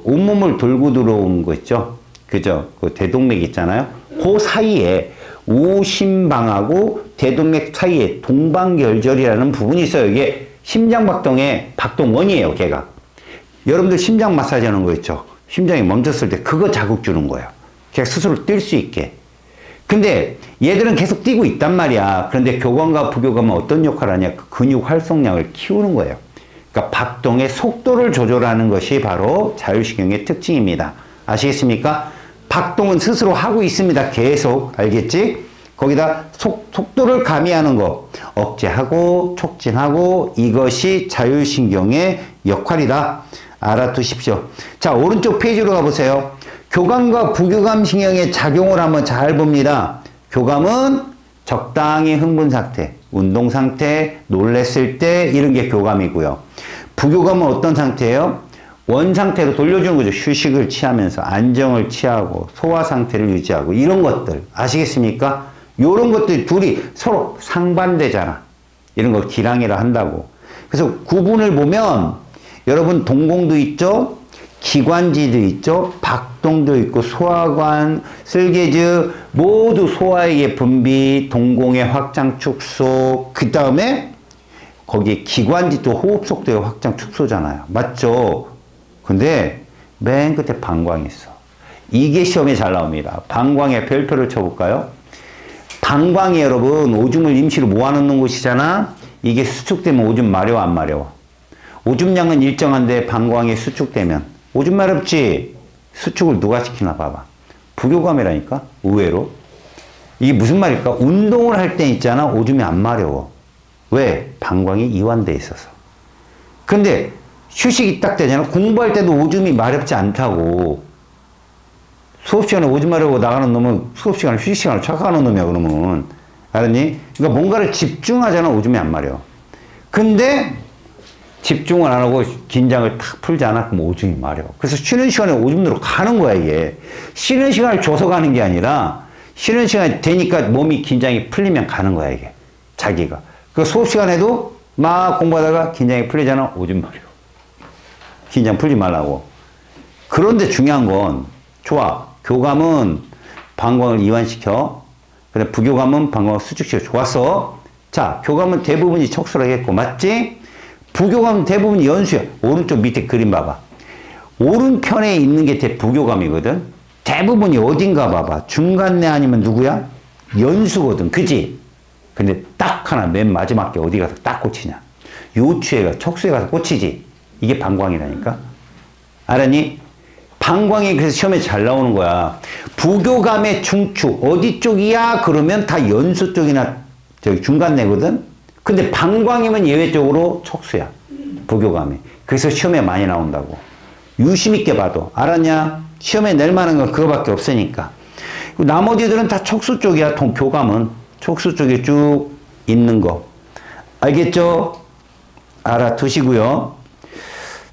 온몸을 돌고 들어오는 거 있죠? 그죠? 그 대동맥 있잖아요? 그 사이에 우심방하고 대동맥 사이에 동방결절이라는 부분이 있어요. 이게 심장박동의 박동원이에요, 걔가. 여러분들 심장 마사지 하는 거 있죠? 심장이 멈췄을 때 그거 자극 주는 거예요. 걔가 스스로 뛸 수 있게. 근데 얘들은 계속 뛰고 있단 말이야. 그런데 교감과 부교감은 어떤 역할을 하냐? 그 근육 활성량을 키우는 거예요. 그러니까 박동의 속도를 조절하는 것이 바로 자율신경의 특징입니다. 아시겠습니까? 박동은 스스로 하고 있습니다. 계속. 알겠지? 거기다 속도를 가미하는 거. 억제하고 촉진하고 이것이 자율신경의 역할이다. 알아두십시오. 자, 오른쪽 페이지로 가보세요. 교감과 부교감 신경의 작용을 한번 잘 봅니다. 교감은 적당히 흥분 상태, 운동 상태, 놀랬을 때 이런 게 교감이고요. 부교감은 어떤 상태예요? 원 상태로 돌려주는 거죠. 휴식을 취하면서 안정을 취하고 소화 상태를 유지하고 이런 것들 아시겠습니까? 이런 것들이 둘이 서로 상반되잖아. 이런 걸 기량이라 한다고. 그래서 구분을 보면 여러분 동공도 있죠. 기관지도 있죠. 박동도 있고 소화관, 쓸개즙 모두 소화의 분비, 동공의 확장 축소 그 다음에 거기에 기관지도 호흡 속도의 확장 축소잖아요. 맞죠? 근데 맨 끝에 방광이 있어. 이게 시험에 잘 나옵니다. 방광의 별표를 쳐볼까요? 방광이 여러분 오줌을 임시로 모아놓는 곳이잖아. 이게 수축되면 오줌 마려워 안 마려워? 오줌량은 일정한데 방광이 수축되면 오줌 마렵지? 수축을 누가 시키나 봐봐. 부교감이라니까? 의외로. 이게 무슨 말일까? 운동을 할 때 있잖아. 오줌이 안 마려워. 왜? 방광이 이완돼 있어서. 근데 휴식이 딱 되잖아. 공부할 때도 오줌이 마렵지 않다고. 수업시간에 오줌 마려고 나가는 놈은 수업시간에 휴식시간을 착각하는 놈이야 그러면. 알았니? 그러니까 뭔가를 집중하잖아. 오줌이 안 마려워. 근데 집중을 안 하고 긴장을 탁 풀잖아. 그럼 오줌이 마려워. 그래서 쉬는 시간에 오줌으로 가는 거야 이게. 쉬는 시간을 줘서 가는 게 아니라 쉬는 시간이 되니까 몸이 긴장이 풀리면 가는 거야 이게. 자기가. 그 수업 시간에도 막 공부하다가 긴장이 풀리잖아. 오줌 마려워. 긴장 풀지 말라고. 그런데 중요한 건 좋아. 교감은 방광을 이완시켜. 근데 부교감은 방광을 수축시켜. 좋았어. 자, 교감은 대부분이 척수를 하겠고 맞지? 부교감은 대부분 연수야. 오른쪽 밑에 그림 봐봐. 오른편에 있는 게 부교감이거든. 대부분이 어딘가 봐봐. 중간내 아니면 누구야? 연수거든. 그지? 근데 딱 하나 맨 마지막 게 어디 가서 딱 꽂히냐. 요추에가 척수에 가서 꽂히지. 이게 방광이라니까. 알았니? 방광이 그래서 시험에 잘 나오는 거야. 부교감의 중추 어디 쪽이야? 그러면 다 연수 쪽이나 저기 중간내거든. 근데 방광이면 예외적으로 척수야. 부교감이. 그래서 시험에 많이 나온다고. 유심 있게 봐도. 알았냐? 시험에 낼 만한 건 그거밖에 없으니까. 나머지들은 다 척수 쪽이야. 교감은. 척수 쪽에 쭉 있는 거. 알겠죠? 알아두시고요.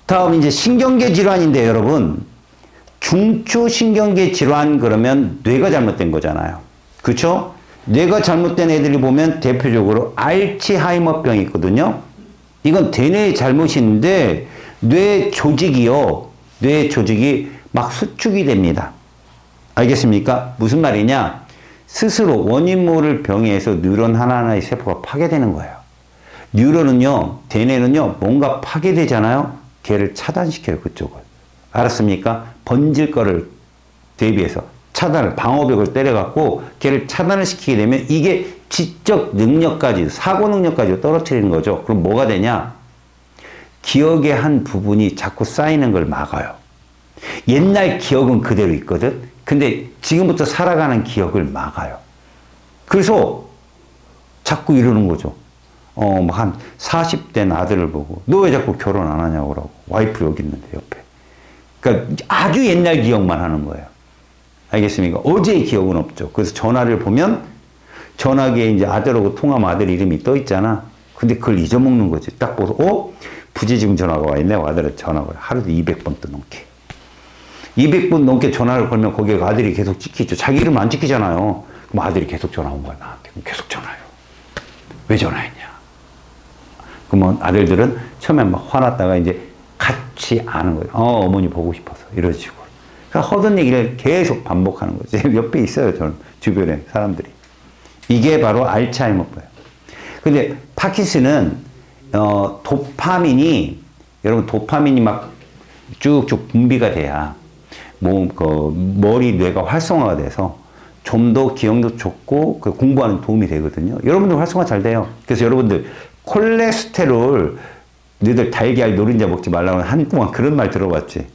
다음 이제 신경계 질환인데 여러분. 중추신경계 질환 그러면 뇌가 잘못된 거잖아요. 그렇죠? 뇌가 잘못된 애들이 보면 대표적으로 알츠하이머병이 있거든요. 이건 대뇌의 잘못이 있는데 뇌 조직이요. 뇌 조직이 막 수축이 됩니다. 알겠습니까? 무슨 말이냐? 스스로 원인 모를 병에 의해서 뉴런 하나하나의 세포가 파괴되는 거예요. 뉴런은요. 대뇌는요. 뭔가 파괴되잖아요. 걔를 차단시켜요. 그쪽을. 알았습니까? 번질 거를 대비해서 차단을 방어벽을 때려갖고 걔를 차단을 시키게 되면 이게 지적 능력까지 사고 능력까지 떨어뜨리는 거죠. 그럼 뭐가 되냐? 기억의 한 부분이 자꾸 쌓이는 걸 막아요. 옛날 기억은 그대로 있거든. 근데 지금부터 살아가는 기억을 막아요. 그래서 자꾸 이러는 거죠. 한 40된 아들을 보고 너 왜 자꾸 결혼 안 하냐고 그러고 와이프 여기 있는데 옆에. 그러니까 아주 옛날 기억만 하는 거예요. 알겠습니까? 어제의 기억은 없죠. 그래서 전화를 보면 전화기에 이제 아들하고 통화하면 아들 이름이 떠 있잖아. 근데 그걸 잊어먹는 거지. 딱 보고 부재중 전화가 와 있네. 아들한테 전화가 와요. 하루도 200번 또 넘게. 200번 넘게 전화를 걸면 거기에 아들이 계속 찍히죠. 자기 이름 안 찍히잖아요. 그럼 아들이 계속 전화 온 거야. 나한테. 그럼 계속 전화해요. 왜 전화했냐? 그러면 아들들은 처음에 막 화났다가 이제 같이 아는 거예요. 어머니 보고 싶어서 이런 식으로. 그러니까 허던 얘기를 계속 반복하는 거죠. 옆에 있어요. 저는 주변에 사람들이. 이게 바로 알츠하이머예요. 근데 파킨슨은 도파민이 여러분 도파민이 막 쭉쭉 분비가 돼야 머리 뇌가 활성화가 돼서 좀 더 기억도 좋고 공부하는 도움이 되거든요. 여러분들 활성화 잘 돼요. 그래서 여러분들 콜레스테롤 너희들 달걀 노른자 먹지 말라고 한동안 그런 말 들어봤지.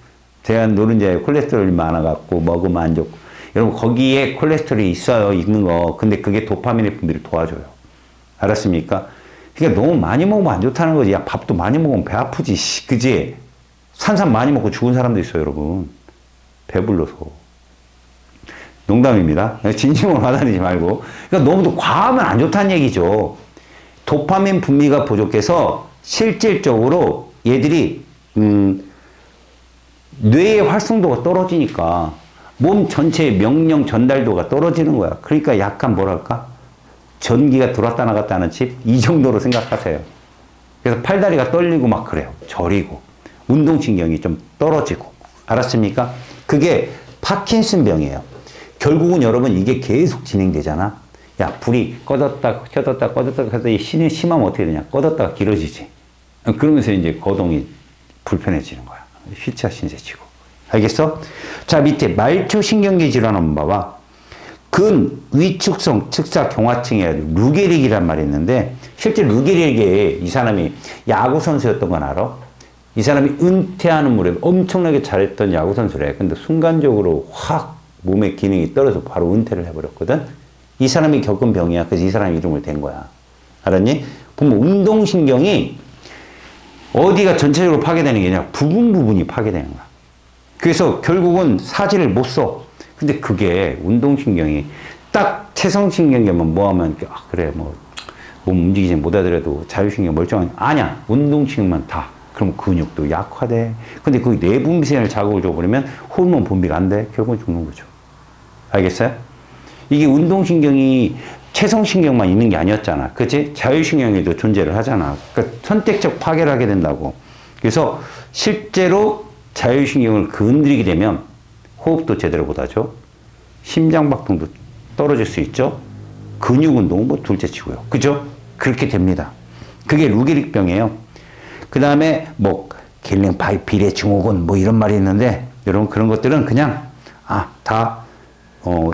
대한 노른자에 콜레스테롤이 많아갖고 먹으면 안 좋고. 여러분 거기에 콜레스테롤이 있어요. 있는 거. 근데 그게 도파민의 분비를 도와줘요. 알았습니까? 그러니까 너무 많이 먹으면 안 좋다는 거지. 야 밥도 많이 먹으면 배 아프지. 그지? 산삼 많이 먹고 죽은 사람도 있어요. 여러분. 배불러서. 농담입니다. 진심으로 받아들이지 말고. 그러니까 너무 과하면 안 좋다는 얘기죠. 도파민 분비가 부족해서 실질적으로 얘들이 뇌의 활성도가 떨어지니까 몸 전체의 명령 전달도가 떨어지는 거야. 그러니까 약간 뭐랄까? 전기가 들어왔다 나갔다 하는 칩? 이 정도로 생각하세요. 그래서 팔다리가 떨리고 막 그래요. 저리고. 운동신경이 좀 떨어지고. 알았습니까? 그게 파킨슨병이에요. 결국은 여러분 이게 계속 진행되잖아. 야 불이 꺼졌다 켜졌다 꺼졌다 켜졌다 심하면 어떻게 되냐. 꺼졌다가 길어지지. 그러면서 이제 거동이 불편해지는 거야. 휘차 신세치고. 알겠어? 자 밑에 말초신경계 질환 한번 봐봐. 근위축성 측사경화증이야. 루게릭이란 말이 있는데 실제 루게릭에 이 사람이 야구선수였던 건 알아? 이 사람이 은퇴하는 무렵 엄청나게 잘했던 야구선수래. 근데 순간적으로 확 몸의 기능이 떨어져 바로 은퇴를 해버렸거든. 이 사람이 겪은 병이야. 그래서 이 사람 이름을 댄 거야. 알았니? 보면 운동신경이 어디가 전체적으로 파괴되는 게 아니라 부분이 파괴되는 거야. 그래서 결국은 사지를 못 써. 근데 그게 운동신경이 딱 체성신경계만 뭐하면 그래 뭐 몸 움직이지 못하더라도 자율신경 멀쩡하니 아니야. 운동신경만 다. 그럼 근육도 약화돼. 근데 그 내분비세를 자극을 줘버리면 호르몬 분비가 안 돼. 결국은 죽는 거죠. 알겠어요? 이게 운동신경이 체성신경만 있는 게 아니었잖아. 그치? 자율신경에도 존재를 하잖아. 그러니까 선택적 파괴를 하게 된다고. 그래서 실제로 자율신경을 건드리게 되면 호흡도 제대로 못하죠. 심장박동도 떨어질 수 있죠. 근육운동은 뭐 둘째치고요. 그죠? 그렇게 됩니다. 그게 루게릭병이에요. 그 다음에 뭐 길랭파이 비례 증후군 뭐 이런 말이 있는데 여러분 그런 것들은 그냥 다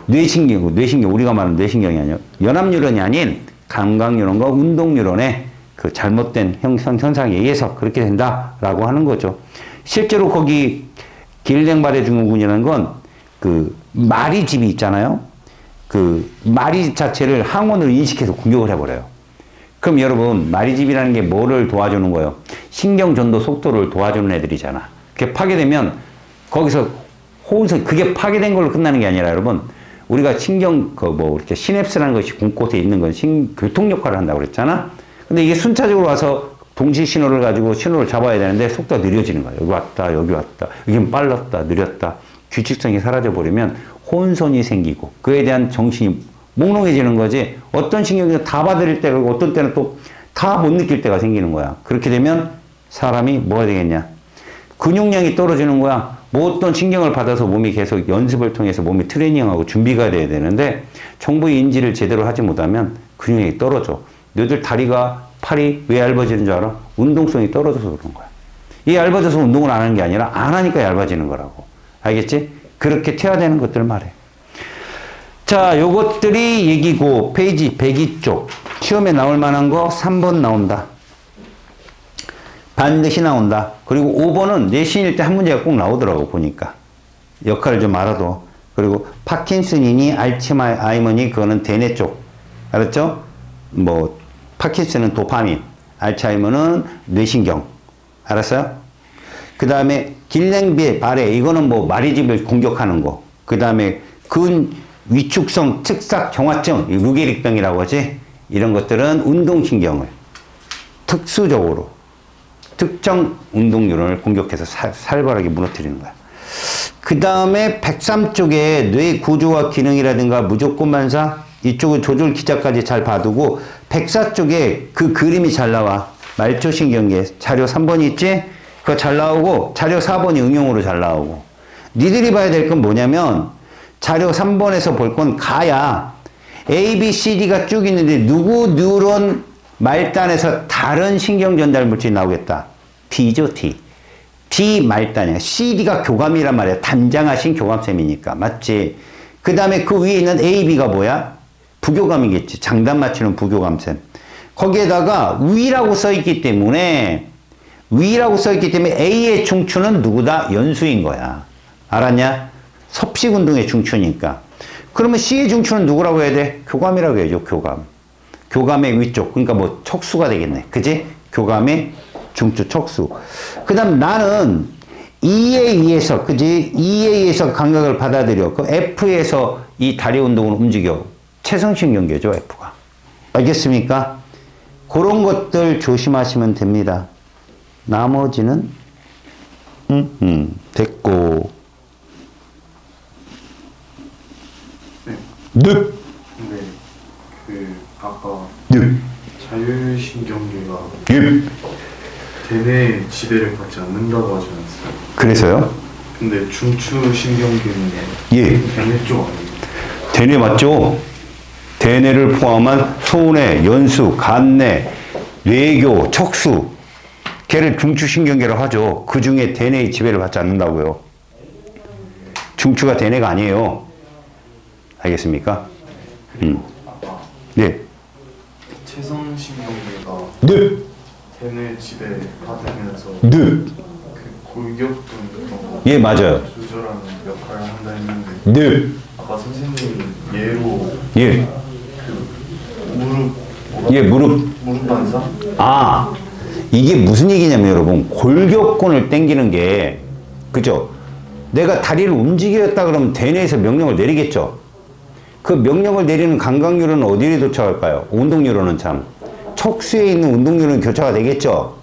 뇌신경 우리가 말하는 뇌신경이 아니에요. 연합뉴런이 아닌 감각뉴런과 운동뉴런의 그 잘못된 현상에 의해서 그렇게 된다라고 하는 거죠. 실제로 거기 길랭바레 증후군이라는 건 그 마리집이 있잖아요. 그 마리 자체를 항원으로 인식해서 공격을 해버려요. 그럼 여러분 마리집이라는 게 뭐를 도와주는 거예요? 신경전도 속도를 도와주는 애들이잖아. 그게 파괴되면 거기서 호흡선 그게 파괴된 걸로 끝나는 게 아니라 여러분 우리가 신경 이렇게 시냅스라는 것이 곳곳에 있는 건 교통 역할을 한다고 그랬잖아. 근데 이게 순차적으로 와서 동시 신호를 가지고 신호를 잡아야 되는데 속도가 느려지는 거야. 여기 왔다 여기 왔다 여긴 빨랐다 느렸다 규칙성이 사라져 버리면 혼선이 생기고 그에 대한 정신이 몽롱해지는 거지. 어떤 신경이 다 받을 때가 있고 어떤 때는 또 다 못 느낄 때가 생기는 거야. 그렇게 되면 사람이 뭐가 되겠냐? 근육량이 떨어지는 거야. 뭐 어떤 신경을 받아서 몸이 계속 연습을 통해서 몸이 트레이닝하고 준비가 돼야 되는데 정보의 인지를 제대로 하지 못하면 근육량이 떨어져. 너희들 다리가 팔이 왜 얇아지는 줄 알아? 운동성이 떨어져서 그런 거야. 이 얇아져서 운동을 안 하는 게 아니라 안 하니까 얇아지는 거라고. 알겠지? 그렇게 퇴화되는 것들 말해. 자, 요것들이 얘기고 페이지 102쪽 시험에 나올 만한 거 3번 나온다. 반드시 나온다. 그리고 5번은 내신일 때 한 문제가 꼭 나오더라고 보니까. 역할을 좀 알아도. 그리고 파킨슨이니 알츠하이머니 그거는 대뇌 쪽. 알았죠? 뭐 파킨슨은 도파민, 알츠하이머는 뇌신경. 알았어요? 그 다음에 길랭비에바레 이거는 뭐 마리집을 공격하는 거. 그 다음에 근위축성 측사경화증 루게릭병이라고 하지. 이런 것들은 운동신경을 특수적으로 특정 운동뉴런을 공격해서 살벌하게 무너뜨리는 거야. 그 다음에 103쪽에 뇌 구조와 기능이라든가 무조건 반사 이쪽은 조절 기자까지 잘 봐두고 104쪽에 그 그림이 잘 나와. 말초신경계 자료 3번이 있지? 그거 잘 나오고 자료 4번이 응용으로 잘 나오고. 니들이 봐야 될 건 뭐냐면 자료 3번에서 볼 건 가야 A, B, C, D가 쭉 있는데 누구 뉴런 말단에서 다른 신경 전달 물질이 나오겠다. D죠, D. D 말단이야. C, D가 교감이란 말이야. 단장하신 교감셈이니까. 맞지? 그 다음에 그 위에 있는 A, B가 뭐야? 부교감이겠지. 장단 맞추는 부교감셈. 거기에다가 위라고 써있기 때문에 A의 중추는 누구다? 연수인 거야. 알았냐? 섭식운동의 중추니까. 그러면 C의 중추는 누구라고 해야 돼? 교감이라고 해야죠. 교감. 교감의 위쪽. 그러니까 뭐 척수가 되겠네. 그지? 교감의 중추 척수. 그 다음 나는 E에 의해서, 그지? E에 의해서 감각을 받아들여. 그 F에서 이 다리 운동을 움직여. 체성신경계죠, F가. 알겠습니까? 그런 것들 조심하시면 됩니다. 나머지는 됐고. 네. 늪. 근데 그 아까 늪. 자율신경계가 늪. 대뇌 지배를 받지 않는다고 하지 않았어요? 그래서요? 근데 중추신경계는 예. 대뇌 쪽 아니에요? 대뇌 맞죠? 대뇌를 포함한 소뇌, 연수, 간뇌, 뇌교, 척수. 걔를 중추신경계로 하죠. 그 중에 대뇌의 지배를 받지 않는다고요. 중추가 대뇌가 아니에요. 알겠습니까? 아까 네. 체성신경계가 네. 대뇌 지배 받으면서 네. 그 골격근 그런 거 예, 맞아요. 조절하는 역할을 한다 했는데 네. 아까 선생님이 예로 예. 그 무릎 예, 무릎. 무릎 반사? 아, 이게 무슨 얘기냐면 여러분, 골격근을 당기는 게, 그죠? 내가 다리를 움직였다 그러면 대뇌에서 명령을 내리겠죠? 그 명령을 내리는 감각뉴런은 어디에 도착할까요? 운동뉴런은 참. 척수에 있는 운동뉴런이 교차가 되겠죠?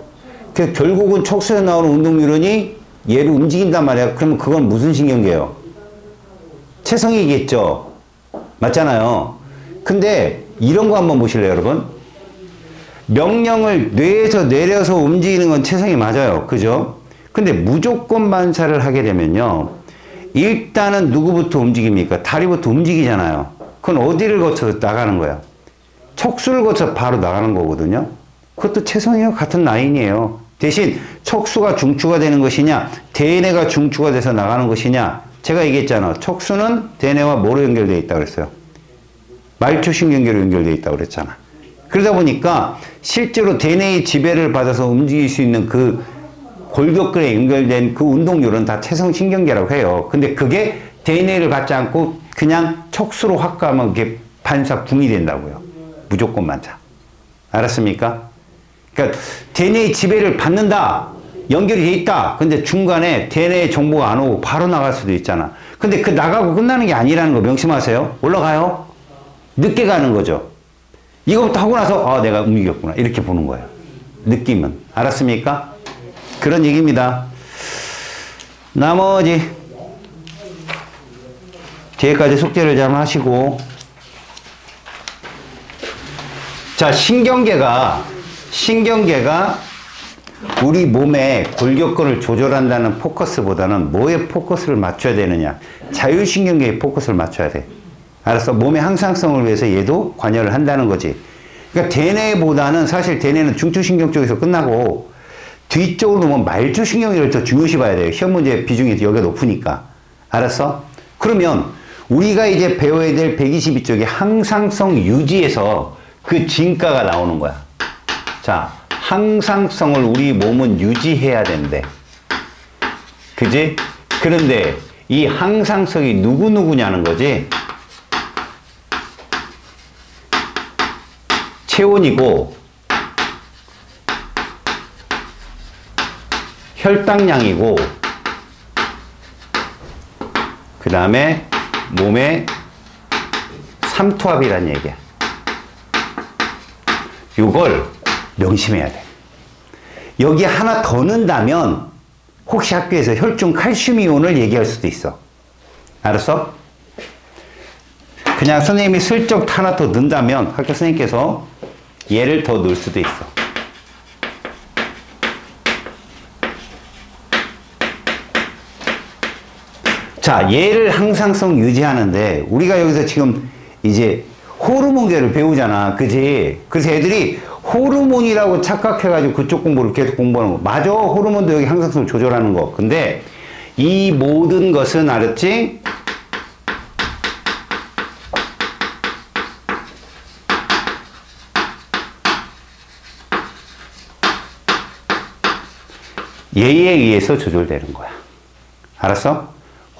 그 결국은 척수에 나오는 운동뉴런이 얘를 움직인단 말이야. 그러면 그건 무슨 신경계예요? 체성이겠죠? 맞잖아요. 근데 이런 거 한번 보실래요, 여러분? 명령을 뇌에서 내려서 움직이는 건 체성이 맞아요. 그죠? 근데 무조건 반사를 하게 되면요. 일단은 누구부터 움직입니까? 다리부터 움직이잖아요. 그건 어디를 거쳐서 나가는 거야? 척수를 거쳐 바로 나가는 거거든요. 그것도 체성이요. 같은 라인이에요. 대신 척수가 중추가 되는 것이냐, 대뇌가 중추가 돼서 나가는 것이냐. 제가 얘기했잖아. 척수는 대뇌와 뭐로 연결되어 있다고 그랬어요? 말초신경계로 연결되어 있다고 그랬잖아. 그러다 보니까 실제로 대뇌의 지배를 받아서 움직일 수 있는 그 골격근에 연결된 그 운동률은 다 체성신경계라고 해요. 근데 그게 대뇌를 받지 않고 그냥 척수로 확 가면 그게 반사 붕이 된다고요. 무조건 반사. 알았습니까? 그러니까 대뇌의 지배를 받는다. 연결이 돼 있다. 근데 중간에 대뇌의 정보가 안 오고 바로 나갈 수도 있잖아. 근데 그 나가고 끝나는 게 아니라는 거 명심하세요. 올라가요. 늦게 가는 거죠. 이거부터 하고 나서 아 내가 움직였구나 이렇게 보는 거예요. 느낌은. 알았습니까? 그런 얘기입니다. 나머지 뒤에까지 숙제를 잘 하시고. 자, 신경계가 우리 몸의 골격근을 조절한다는 포커스보다는 뭐에 포커스를 맞춰야 되느냐. 자율신경계에 포커스를 맞춰야 돼. 알았어? 몸의 항상성을 위해서 얘도 관여를 한다는 거지. 그러니까 대뇌보다는 사실 대뇌는 중추신경 쪽에서 끝나고 뒤쪽으로 보면 말초신경계를 더 중요시 봐야 돼요. 시험 문제 비중이 여기가 높으니까. 알았어? 그러면 우리가 이제 배워야 될 122쪽의 항상성 유지에서 그 진가가 나오는 거야. 자, 항상성을 우리 몸은 유지해야 된대. 그지? 그런데 이 항상성이 누구누구냐는 거지. 체온이고 혈당량이고 그 다음에 몸의 삼투압이란 얘기야. 이걸 명심해야 돼. 여기 하나 더 넣는다면 혹시 학교에서 혈중 칼슘 이온을 얘기할 수도 있어. 알았어? 그냥 선생님이 슬쩍 하나 더 넣는다면 학교 선생님께서 얘를 더 넣을 수도 있어. 자, 얘를 항상성 유지하는데 우리가 여기서 지금 이제 호르몬계를 배우잖아. 그지? 그래서 애들이 호르몬이라고 착각해가지고 그쪽 공부를 계속 공부하는 거. 맞아. 호르몬도 여기 항상성 조절하는 거. 근데 이 모든 것은 알았지? 예에 의해서 조절되는 거야. 알았어?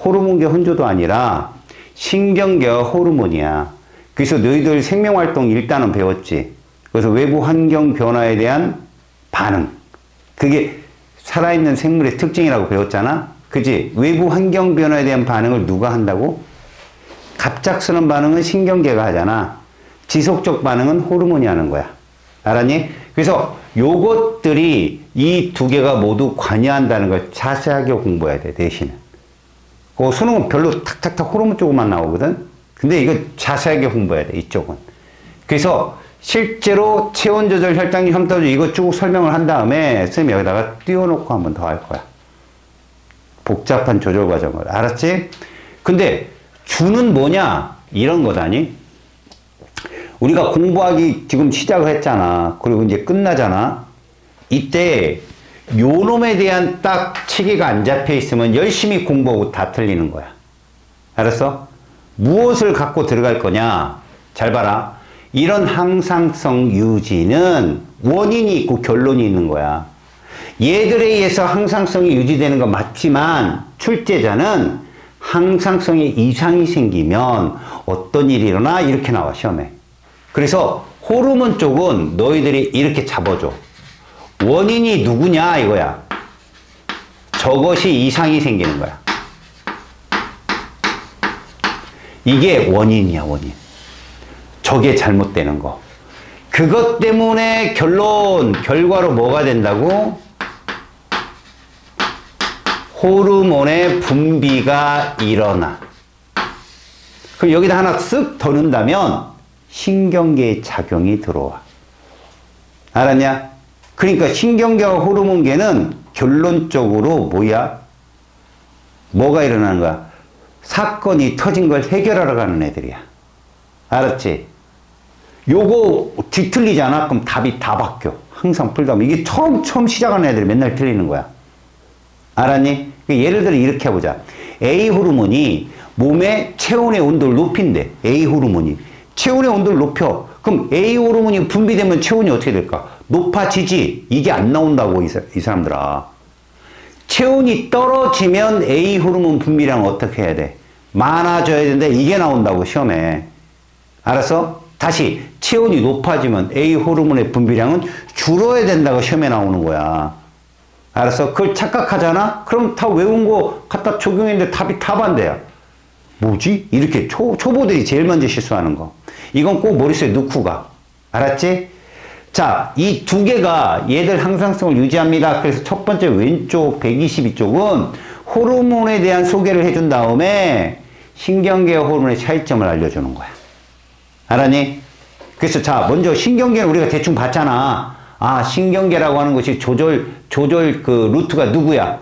호르몬계 혼조도 아니라 신경계와 호르몬이야. 그래서 너희들 생명활동 1단은 배웠지. 그래서 외부 환경 변화에 대한 반응. 그게 살아있는 생물의 특징이라고 배웠잖아. 그지? 외부 환경 변화에 대한 반응을 누가 한다고? 갑작스러운 반응은 신경계가 하잖아. 지속적 반응은 호르몬이 하는 거야. 알았니? 그래서 요것들이 이 두 개가 모두 관여한다는 걸 자세하게 공부해야 돼, 대신에. 그 수능은 별로 탁탁탁 호르몬 쪽만 나오거든? 근데 이거 자세하게 공부해야 돼, 이쪽은. 그래서 실제로 체온 조절, 혈당률, 혈당 조절 이거 쭉 설명을 한 다음에 선생님이 여기다가 띄워놓고 한 번 더 할 거야. 복잡한 조절 과정을. 알았지? 근데 주는 뭐냐? 이런 거다니? 우리가 공부하기 지금 시작을 했잖아. 그리고 이제 끝나잖아. 이때 요 놈에 대한 딱 체계가 안 잡혀 있으면 열심히 공부하고 다 틀리는 거야. 알았어? 무엇을 갖고 들어갈 거냐? 잘 봐라. 이런 항상성 유지는 원인이 있고 결론이 있는 거야. 얘들에 의해서 항상성이 유지되는 건 맞지만 출제자는 항상성에 이상이 생기면 어떤 일이 일어나? 이렇게 나와, 시험에. 그래서 호르몬 쪽은 너희들이 이렇게 잡아줘. 원인이 누구냐 이거야. 저것이 이상이 생기는 거야. 이게 원인이야, 원인. 저게 잘못되는 거. 그것 때문에 결과로 뭐가 된다고? 호르몬의 분비가 일어나. 그럼 여기다 하나 쓱 더 넣는다면 신경계의 작용이 들어와. 알았냐? 그러니까 신경계와 호르몬계는 결론적으로 뭐야? 뭐가 일어나는 거야? 사건이 터진 걸 해결하러 가는 애들이야. 알았지? 요거 뒤틀리잖아? 그럼 답이 다 바뀌어. 항상 풀다 보면. 이게 처음 시작하는 애들이 맨날 틀리는 거야. 알았니? 예를 들어 이렇게 해보자. A 호르몬이 몸의 체온의 온도를 높인대. A 호르몬이. 체온의 온도를 높여. 그럼 A 호르몬이 분비되면 체온이 어떻게 될까? 높아지지. 이게 안 나온다고, 이 사람들아. 체온이 떨어지면 A 호르몬 분비량은 어떻게 해야 돼? 많아져야 되는데 이게 나온다고, 시험에. 알았어? 다시 체온이 높아지면 A 호르몬의 분비량은 줄어야 된다고 시험에 나오는 거야. 알았어? 그걸 착각하잖아? 그럼 다 외운 거 갖다 적용했는데 답이 다 반대야. 뭐지? 이렇게 초보들이 제일 먼저 실수하는 거. 이건 꼭 머릿속에 넣고 가. 알았지? 자, 이 두 개가 얘들 항상성을 유지합니다. 그래서 첫 번째 왼쪽 122쪽은 호르몬에 대한 소개를 해준 다음에 신경계와 호르몬의 차이점을 알려주는 거야. 알았니? 그래서 자, 먼저 신경계는 우리가 대충 봤잖아. 아, 신경계라고 하는 것이 조절 그 루트가 누구야?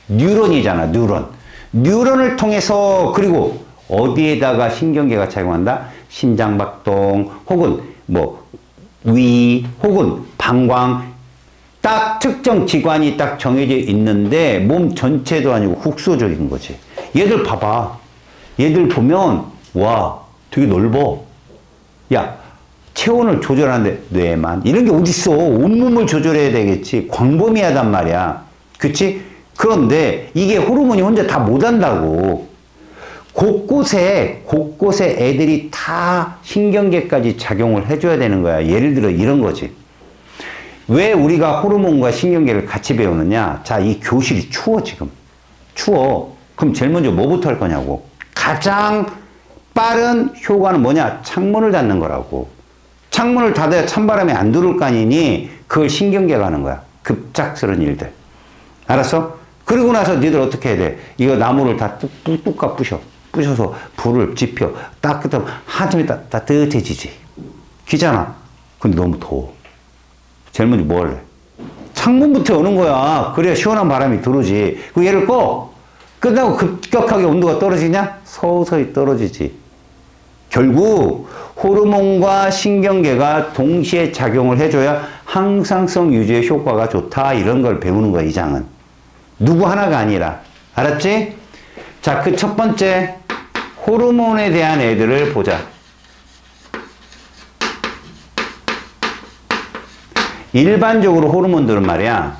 뉴런이잖아, 뉴런. 뉴런을 통해서, 그리고 어디에다가 신경계가 작용한다? 심장박동, 혹은 뭐 위, 혹은 방광. 딱 특정 기관이 딱 정해져 있는데 몸 전체도 아니고 국소적인 거지. 얘들 봐봐. 얘들 보면 와, 되게 넓어. 야, 체온을 조절하는데 뇌만. 이런 게 어딨어. 온몸을 조절해야 되겠지. 광범위하단 말이야. 그치? 그런데 이게 호르몬이 혼자 다 못한다고. 곳곳에 애들이 다 신경계까지 작용을 해줘야 되는 거야. 예를 들어 이런 거지. 왜 우리가 호르몬과 신경계를 같이 배우느냐? 자, 이 교실이 추워, 지금. 추워. 그럼 제일 먼저 뭐부터 할 거냐고. 가장 빠른 효과는 뭐냐? 창문을 닫는 거라고. 창문을 닫아야 찬바람이 안 들어올 거 아니니 그걸 신경계가 하는 거야. 급작스러운 일들. 알았어? 그러고 나서 니들 어떻게 해야 돼? 이거 나무를 다 뚝뚝 부셔. 부셔서 불을 지펴. 따뜻하면 한참에 따뜻해지지. 귀잖아. 근데 너무 더워. 제일 먼저 뭐 할래? 창문부터 여는 거야. 그래야 시원한 바람이 들어오지. 그 얘를 꺼. 끝나고 급격하게 온도가 떨어지냐? 서서히 떨어지지. 결국 호르몬과 신경계가 동시에 작용을 해줘야 항상성 유지의 효과가 좋다. 이런 걸 배우는 거야, 이 장은. 누구 하나가 아니라. 알았지? 자, 그 첫 번째 호르몬에 대한 애들을 보자. 일반적으로 호르몬들은 말이야,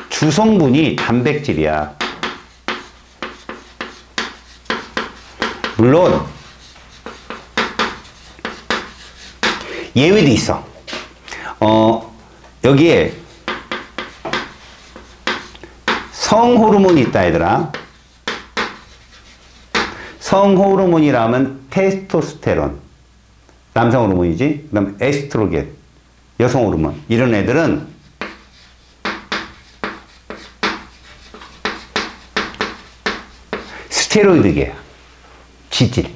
주성분이 단백질이야. 물론 예외도 있어. 여기에 성호르몬이 있다, 얘들아. 성호르몬이라면 테스토스테론, 남성 호르몬이지. 그 다음에 에스트로겐, 여성 호르몬. 이런 애들은 스테로이드계야. 지질.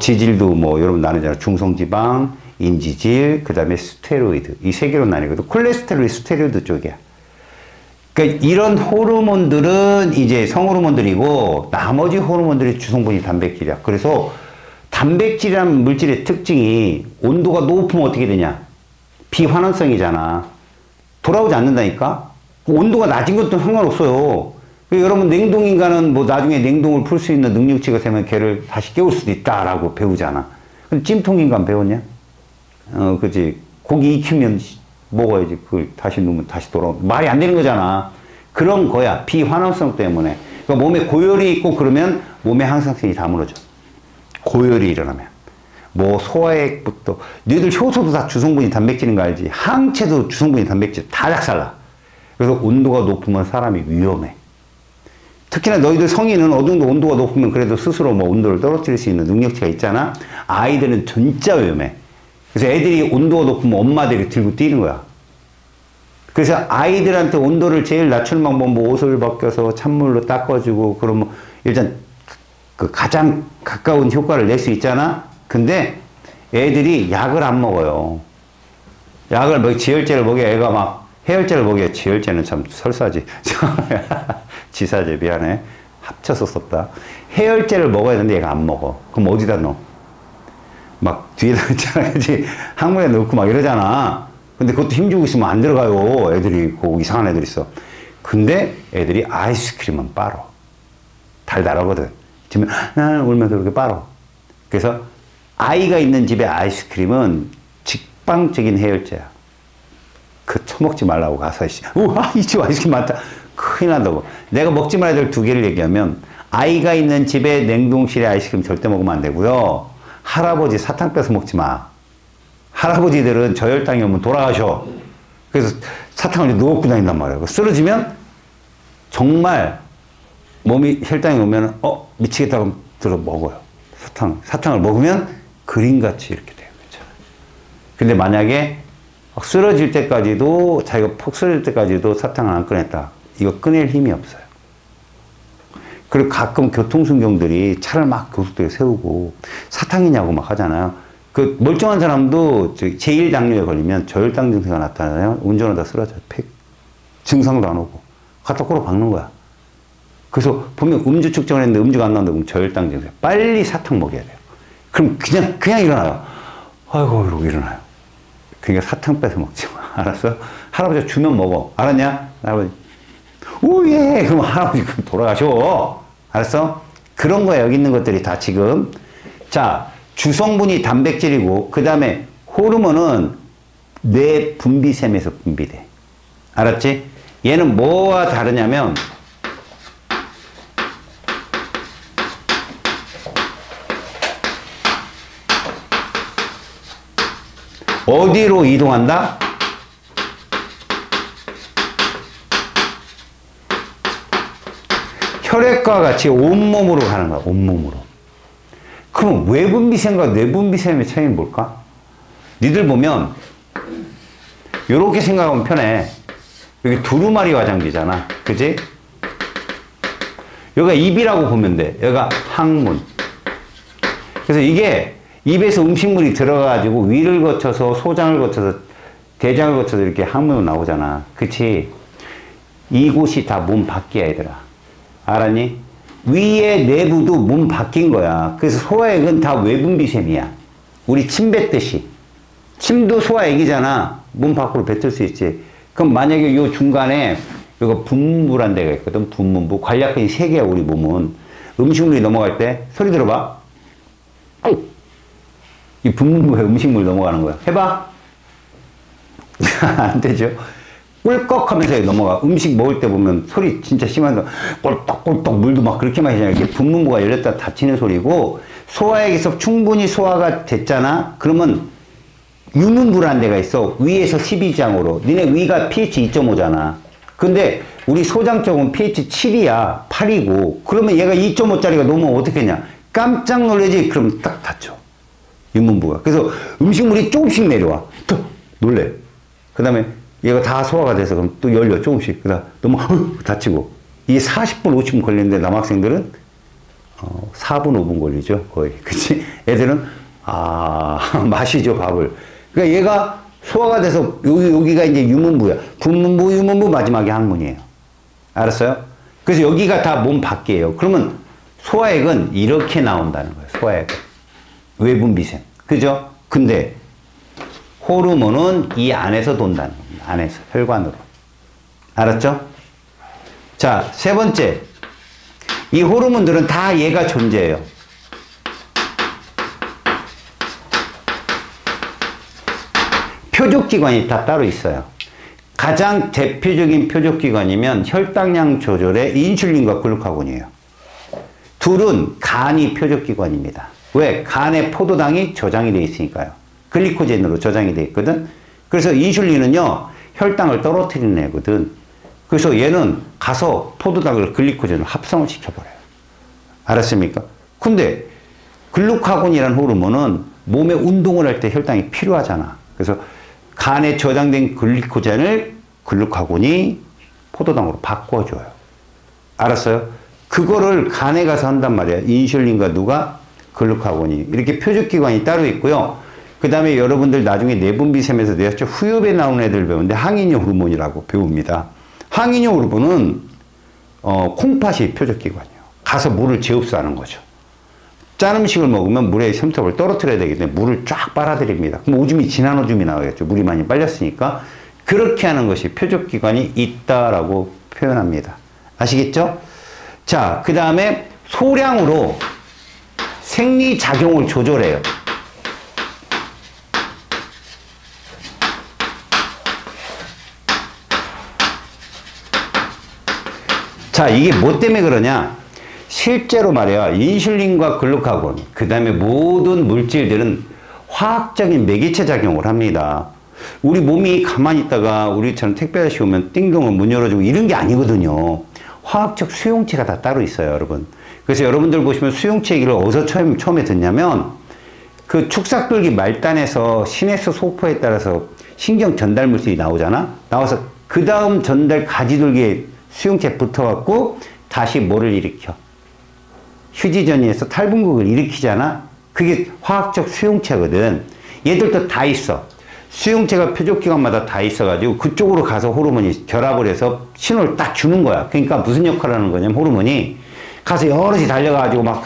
지질도 뭐 여러분 나누잖아. 중성지방, 인지질, 그 다음에 스테로이드. 이 세 개로 나뉘거든. 콜레스테롤이 스테로이드 쪽이야. 그러니까 이런 호르몬들은 이제 성호르몬들이고 나머지 호르몬들이 주성분이 단백질이야. 그래서 단백질이라는 물질의 특징이 온도가 높으면 어떻게 되냐? 비환원성이잖아. 돌아오지 않는다니까? 온도가 낮은 것도 상관없어요. 여러분 냉동인간은 뭐 나중에 냉동을 풀 수 있는 능력치가 되면 걔를 다시 깨울 수도 있다라고 배우잖아. 근데 찜통인간 배웠냐? 그치. 고기 익히면 먹어야지. 그걸 다시 넣으면 다시 돌아오. 말이 안 되는 거잖아. 그런 거야. 비환원성 때문에. 그러니까 몸에 고열이 있고 그러면 몸의 항상성이 다 무너져. 고열이 일어나면. 뭐 소화액부터. 너희들 효소도 다 주성분이 단백질인 거 알지? 항체도 주성분이 단백질. 다 작살나. 그래서 온도가 높으면 사람이 위험해. 특히나 너희들 성인은 어느 정도 온도가 높으면 그래도 스스로 뭐 온도를 떨어뜨릴 수 있는 능력치가 있잖아. 아이들은 진짜 위험해. 그래서 애들이 온도가 높으면 엄마들이 들고 뛰는 거야. 그래서 아이들한테 온도를 제일 낮추는 방법은 뭐 옷을 벗겨서 찬물로 닦아주고 그러면 일단 그 가장 가까운 효과를 낼 수 있잖아. 근데 애들이 약을 안 먹어요. 약을 지혈제를 먹여. 애가 막 해열제를 먹여. 지혈제는 참 설사지. 지사제 미안해. 합쳐서 썼다. 해열제를 먹어야 되는데 얘가 안 먹어. 그럼 어디다 넣어? 막 뒤에다 있잖아. 항문에 넣고 막 이러잖아. 근데 그것도 힘주고 있으면 안 들어가요. 애들이 있고 이상한 애들 있어. 근데 애들이 아이스크림은 빨어. 달달하거든. 지금 울면서 이렇게 빨어. 그래서 아이가 있는 집에 아이스크림은 직방적인 해열제야. 그 처먹지 말라고 가서 우와 이 집 아이스크림 많다. 큰일 난다고. 내가 먹지 말아야 될 두 개를 얘기하면 아이가 있는 집에 냉동실에 아이스크림 절대 먹으면 안 되고요. 할아버지 사탕 빼서 먹지 마. 할아버지들은 저혈당이 오면 돌아가셔. 그래서 사탕을 넣고 다닌단 말이에요. 쓰러지면 정말 몸이 혈당이 오면 미치겠다고 들어 먹어요. 사탕을 먹으면 그림같이 이렇게 돼요. 근데 만약에 쓰러질 때까지도 자기가 폭 쓰러질 때까지도 사탕을 안 꺼냈다. 이거 꺼낼 힘이 없어요. 그리고 가끔 교통순경들이 차를 막 고속도로에 세우고 사탕이냐고 막 하잖아요. 그 멀쩡한 사람도 제1당뇨에 걸리면 저혈당 증세가 나타나요. 운전하다 쓰러져요. 증상도 안 오고. 갖다 꼬로 박는 거야. 그래서 보면 음주 측정을 했는데 음주가 안 나온다고 그러면 저혈당 증세. 빨리 사탕 먹여야 돼요. 그럼 그냥 일어나요. 아이고 이러고 일어나요. 그러니까 사탕 뺏어 먹지 마. 알았어? 할아버지가 주면 먹어. 알았냐? 할아버지. 오예! 그럼 할아버지 돌아가셔. 알았어? 그런 거야. 여기 있는 것들이 다 지금. 자, 주성분이 단백질이고 그 다음에 호르몬은 뇌 분비샘에서 분비돼. 알았지? 얘는 뭐와 다르냐면 어디로 이동한다? 혈액과 같이 온몸으로 가는 거야. 온몸으로. 그럼 외분비샘과 내분비샘의 차이는 뭘까? 니들 보면 이렇게 생각하면 편해. 여기 두루마리 화장지잖아. 그치? 여기가 입이라고 보면 돼. 여기가 항문. 그래서 이게 입에서 음식물이 들어가가지고 위를 거쳐서 소장을 거쳐서 대장을 거쳐서 이렇게 항문으로 나오잖아. 그치? 이곳이 다 몸 밖이야, 얘들아. 알았니? 위에 내부도 몸 바뀐 거야. 그래서 소화액은 다 외분비샘이야. 우리 침 뱉듯이. 침도 소화액이잖아. 몸 밖으로 뱉을 수 있지. 그럼 만약에 요 중간에 이거 분문부란 데가 있거든. 분문부. 관략근이 3개야, 우리 몸은. 음식물이 넘어갈 때 소리 들어봐. 이 분문부에 음식물이 넘어가는 거야. 해봐. 안 되죠. 꿀꺽 하면서 넘어가. 음식 먹을 때 보면 소리 진짜 심한 거. 꼴떡꼴떡 물도 막 그렇게 마시잖아요. 이렇게 분문부가 열렸다 닫히는 소리고, 소화액에서 충분히 소화가 됐잖아? 그러면 유문부라는 데가 있어. 위에서 12장으로. 니네 위가 pH 2.5잖아. 근데 우리 소장 쪽은 pH 7이야. 8이고. 그러면 얘가 2.5짜리가 넘으면 어떻게 했냐? 깜짝 놀라지? 그럼 딱 닫혀. 유문부가. 그래서 음식물이 조금씩 내려와. 또 놀래. 그 다음에 얘가 다 소화가 돼서 그럼 또 열려. 조금씩. 그 다음 너무 닫히고. 이게 40분, 50분 걸리는데 남학생들은 4분, 5분 걸리죠. 거의. 그치? 애들은 마시죠, 밥을. 그러니까 얘가 소화가 돼서 여기가 이제 유문부야. 분문부, 유문부 마지막에 항문이에요. 알았어요? 그래서 여기가 다 몸 밖이에요. 그러면 소화액은 이렇게 나온다는 거예요. 소화액은. 외분 비생. 그죠? 근데 호르몬은 이 안에서 돈다는 겁니다. 안에서. 혈관으로. 알았죠? 자, 3번째. 이 호르몬들은 다 얘가 존재해요. 표적기관이 다 따로 있어요. 가장 대표적인 표적기관이면 혈당량 조절의 인슐린과 글루카곤이에요. 둘은 간이 표적기관입니다. 왜? 간에 포도당이 저장이 되어 있으니까요. 글리코젠으로 저장이 되어 있거든. 그래서 인슐린은요, 혈당을 떨어뜨리는 애거든. 그래서 얘는 가서 포도당을 글리코젠으로 합성을 시켜버려요. 알았습니까? 근데 글루카곤이라는 호르몬은 몸에 운동을 할 때 혈당이 필요하잖아. 그래서 간에 저장된 글리코젠을 글루카곤이 포도당으로 바꿔줘요. 알았어요? 그거를 간에 가서 한단 말이야. 인슐린과 누가? 글루카곤이. 이렇게 표적기관이 따로 있고요. 그 다음에 여러분들 나중에 내분비샘에서 내셨죠? 후엽에 나오는 애들 배우는데 항인효 호르몬이라고 배웁니다. 항인효 호르몬은 콩팥이 표적기관이에요. 가서 물을 재흡수하는 거죠. 짠 음식을 먹으면 물의 첨탑을 떨어뜨려야 되기 때문에 물을 쫙 빨아들입니다. 그럼 오줌이 진한 오줌이 나오겠죠. 물이 많이 빨렸으니까. 그렇게 하는 것이 표적기관이 있다라고 표현합니다. 아시겠죠? 자, 그 다음에 소량으로 생리작용을 조절해요. 자, 이게 뭐 때문에 그러냐? 실제로 말이야, 인슐린과 글루카곤, 그 다음에 모든 물질들은 화학적인 매개체 작용을 합니다. 우리 몸이 가만히 있다가 우리처럼 택배 아저씨 오면 띵동을 문 열어주고 이런 게 아니거든요. 화학적 수용체가 다 따로 있어요, 여러분. 그래서 여러분들 보시면 수용체 얘기를 어디서 처음에 듣냐면, 그 축삭돌기 말단에서 시내스 소포에 따라서 신경 전달 물질이 나오잖아? 나와서 그 다음 전달 가지돌기에 수용체 붙어갖고 다시 뭐를 일으켜? 휴지전이에서 탈분극을 일으키잖아? 그게 화학적 수용체거든. 얘들도 다 있어. 수용체가 표적기관마다 다 있어가지고 그쪽으로 가서 호르몬이 결합을 해서 신호를 딱 주는 거야. 그러니까 무슨 역할을 하는 거냐면 호르몬이 가서 여럿이 달려가지고 막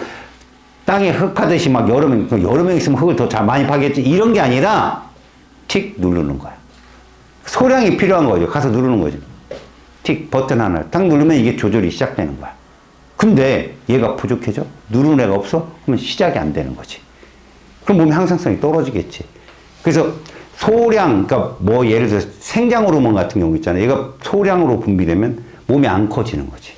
땅에 흙 파듯이 막 여러 명 있으면 흙을 더 잘 많이 파겠지. 이런 게 아니라 틱 누르는 거야. 소량이 필요한 거죠. 가서 누르는 거지. 틱 버튼 하나를 딱 누르면 이게 조절이 시작되는 거야. 근데 얘가 부족해져? 누르는 애가 없어? 그러면 시작이 안 되는 거지. 그럼 몸의 항상성이 떨어지겠지. 그래서 소량, 그러니까 뭐 예를 들어서 생장 호르몬 같은 경우 있잖아요. 얘가 소량으로 분비되면 몸이 안 커지는 거지.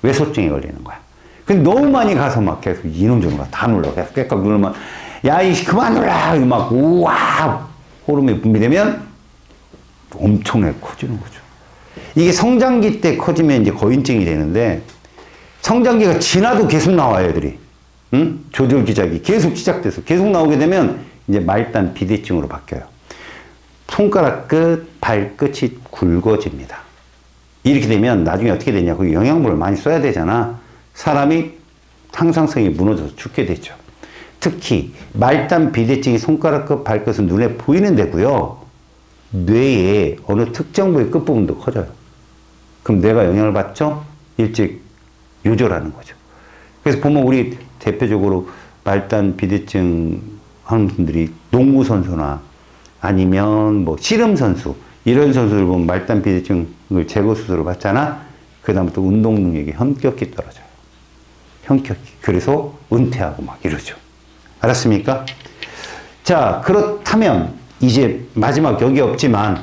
외소증에 걸리는 거야. 근데 너무 많이 가서 막 계속 이놈 저놈 다 눌러. 계속 깨끗 누르면, 야, 이 그만 눌러! 막, 우와! 호르몬이 분비되면 엄청나게 커지는 거죠. 이게 성장기 때 커지면 이제 거인증이 되는데, 성장기가 지나도 계속 나와요, 애들이. 응? 조절기작이 계속 시작돼서 계속 나오게 되면 이제 말단 비대증으로 바뀌어요. 손가락 끝, 발끝이 굵어집니다. 이렇게 되면 나중에 어떻게 되냐. 그 영양분을 많이 써야 되잖아. 사람이 항상성이 무너져서 죽게 되죠. 특히 말단 비대증이 손가락 끝, 발끝은 눈에 보이는 데고요. 뇌의 어느 특정 부의 끝부분도 커져요. 그럼 뇌가 영향을 받죠? 일찍 요절하는 거죠. 그래서 보면 우리 대표적으로 말단 비대증 하는 분들이 농구 선수나 아니면 뭐 씨름 선수 이런 선수들 보면 말단 비대증을 제거 수술을 받잖아. 그다음부터 운동 능력이 현격히 떨어져요. 현격히. 그래서 은퇴하고 막 이러죠. 알았습니까? 자, 그렇다면 이제 마지막 여기 없지만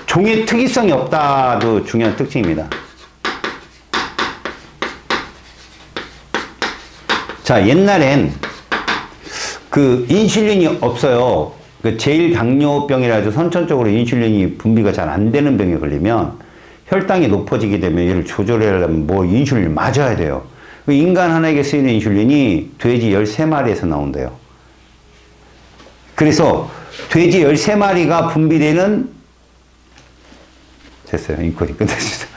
종의 특이성이 없다도 중요한 특징입니다. 자, 옛날엔 그 인슐린이 없어요. 그 제1당뇨병이라도 선천적으로 인슐린이 분비가 잘 안 되는 병에 걸리면 혈당이 높아지게 되면 얘를 조절하려면 뭐 인슐린을 맞아야 돼요. 그 인간 하나에게 쓰이는 인슐린이 돼지 13마리에서 나온대요. 그래서 돼지 13마리가 분비되는 됐어요. 인코딩 끝났습니다.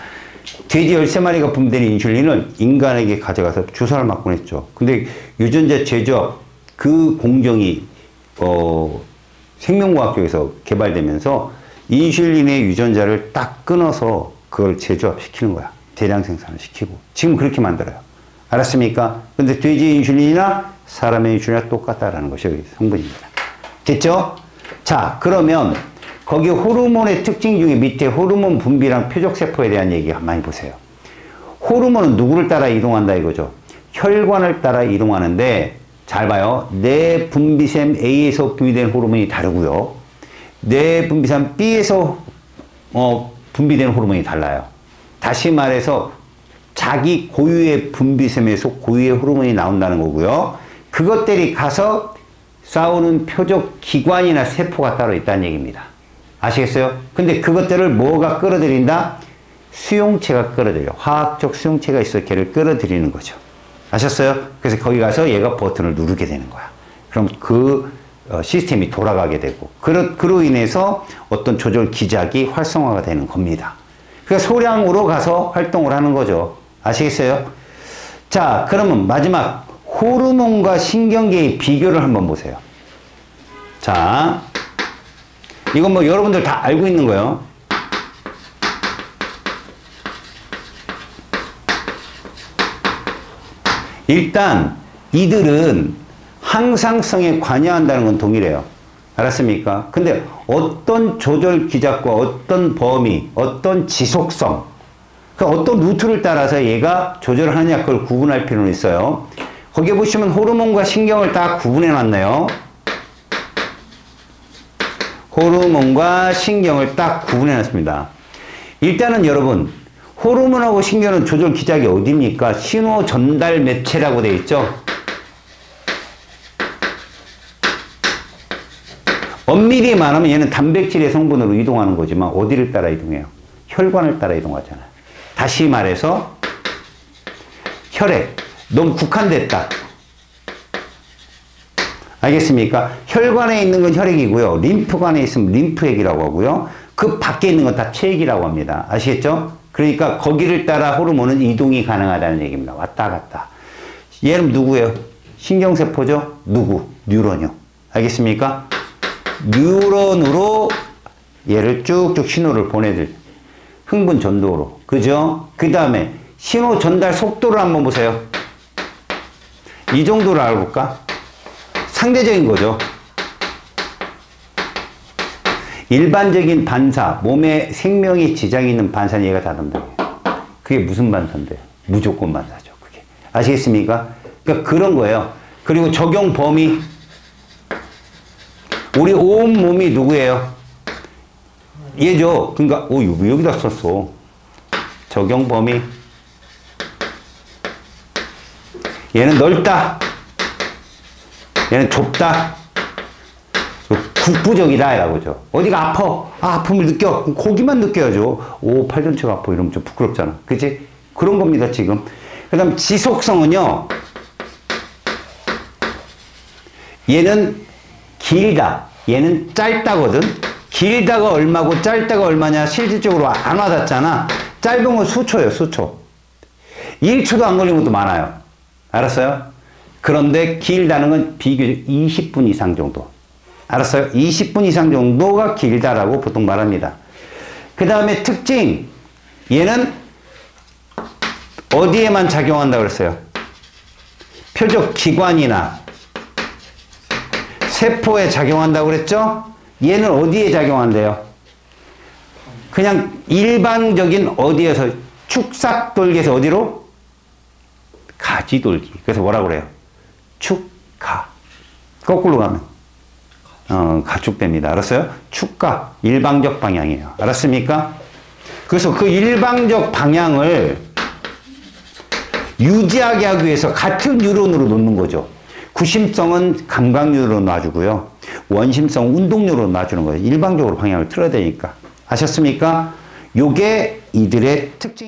돼지 13마리가 분비되는 인슐린을 인간에게 가져가서 주사를 맞곤 했죠. 근데 유전자 제조업 그 공정이 생명과학 쪽에서 개발되면서 인슐린의 유전자를 딱 끊어서 그걸 제조합시키는 거야. 대량 생산을 시키고. 지금 그렇게 만들어요. 알았습니까? 근데 돼지 인슐린이나 사람의 인슐린이나 똑같다라는 것이 여기 성분입니다. 됐죠? 자, 그러면 거기 호르몬의 특징 중에 밑에 호르몬 분비랑 표적세포에 대한 얘기 한번 해보세요. 호르몬은 누구를 따라 이동한다 이거죠. 혈관을 따라 이동하는데 잘 봐요. 내 분비샘 A에서 분비된 호르몬이 다르고요. 내 분비샘 B에서 분비되는 호르몬이 달라요. 다시 말해서 자기 고유의 분비샘에서 고유의 호르몬이 나온다는 거고요. 그것들이 가서 싸우는 표적 기관이나 세포가 따로 있다는 얘기입니다. 아시겠어요? 근데 그것들을 뭐가 끌어들인다? 수용체가 끌어들여. 화학적 수용체가 있어 걔를 끌어들이는 거죠. 아셨어요? 그래서 거기 가서 얘가 버튼을 누르게 되는 거야. 그럼 그 시스템이 돌아가게 되고 그로 인해서 어떤 조절 기작이 활성화가 되는 겁니다. 그러니까 소량으로 가서 활동을 하는 거죠. 아시겠어요? 자, 그러면 마지막 호르몬과 신경계의 비교를 한번 보세요. 자, 이건 뭐 여러분들 다 알고 있는 거예요. 일단 이들은 항상성에 관여한다는 건 동일해요. 알았습니까? 근데 어떤 조절 기작과 어떤 범위, 어떤 지속성, 그러니까 어떤 루트를 따라서 얘가 조절을 하느냐 그걸 구분할 필요는 있어요. 거기에 보시면 호르몬과 신경을 딱 구분해 놨네요. 호르몬과 신경을 딱 구분해 놨습니다. 일단은 여러분 호르몬하고 신경은 조절 기작이 어디입니까? 신호 전달 매체라고 되어 있죠. 엄밀히 말하면 얘는 단백질의 성분으로 이동하는 거지만 어디를 따라 이동해요? 혈관을 따라 이동하잖아요. 다시 말해서 혈액 너무 국한됐다. 알겠습니까? 혈관에 있는 건 혈액이고요. 림프관에 있으면 림프액이라고 하고요. 그 밖에 있는 건 다 체액이라고 합니다. 아시겠죠? 그러니까 거기를 따라 호르몬은 이동이 가능하다는 얘기입니다. 왔다 갔다. 얘는 누구예요? 신경세포죠? 누구? 뉴런이요. 알겠습니까? 뉴런으로 얘를 쭉쭉 신호를 보내들. 흥분 전도로. 그죠? 그 다음에 신호 전달 속도를 한번 보세요. 이 정도를 알아볼까? 상대적인 거죠. 일반적인 반사, 몸에 생명에 지장이 있는 반사는 얘가 다 담당해요. 그게 무슨 반사인데요? 무조건 반사죠. 그게. 아시겠습니까? 그러니까 그런 거예요. 그리고 적용 범위. 우리 온 몸이 누구예요? 얘죠. 그러니까 왜 여기다 썼어? 적용 범위. 얘는 넓다. 얘는 좁다. 국부적이다 이라고죠. 어디가 아파? 아픔을 느껴. 거기만 느껴야죠. 팔 전체가 아파 이러면 좀 부끄럽잖아. 그치? 그런 겁니다 지금. 그 다음 지속성은요. 얘는 길다. 얘는 짧다거든. 길다가 얼마고 짧다가 얼마냐 실질적으로 안 와닿잖아. 짧은 건 수초예요. 수초. 1초도 안 걸리는 것도 많아요. 알았어요? 그런데 길다는 건 비교적 20분 이상 정도. 알았어요? 20분 이상 정도가 길다라고 보통 말합니다. 그 다음에 특징. 얘는 어디에만 작용한다고 그랬어요? 표적 기관이나 세포에 작용한다고 그랬죠? 얘는 어디에 작용한대요? 그냥 일반적인 어디에서 축삭돌기에서 어디로? 가지돌기. 그래서 뭐라고 그래요? 축가. 거꾸로 가면 가축됩니다. 알았어요? 축가. 일방적 방향이에요. 알았습니까? 그래서 그 일방적 방향을 유지하게 하기 위해서 같은 뉴런으로 놓는 거죠. 구심성은 감각 뉴런으로 놔주고요. 원심성은 운동 뉴런으로 놔주는 거예요. 일방적으로 방향을 틀어야 되니까. 아셨습니까? 요게 이들의 특징.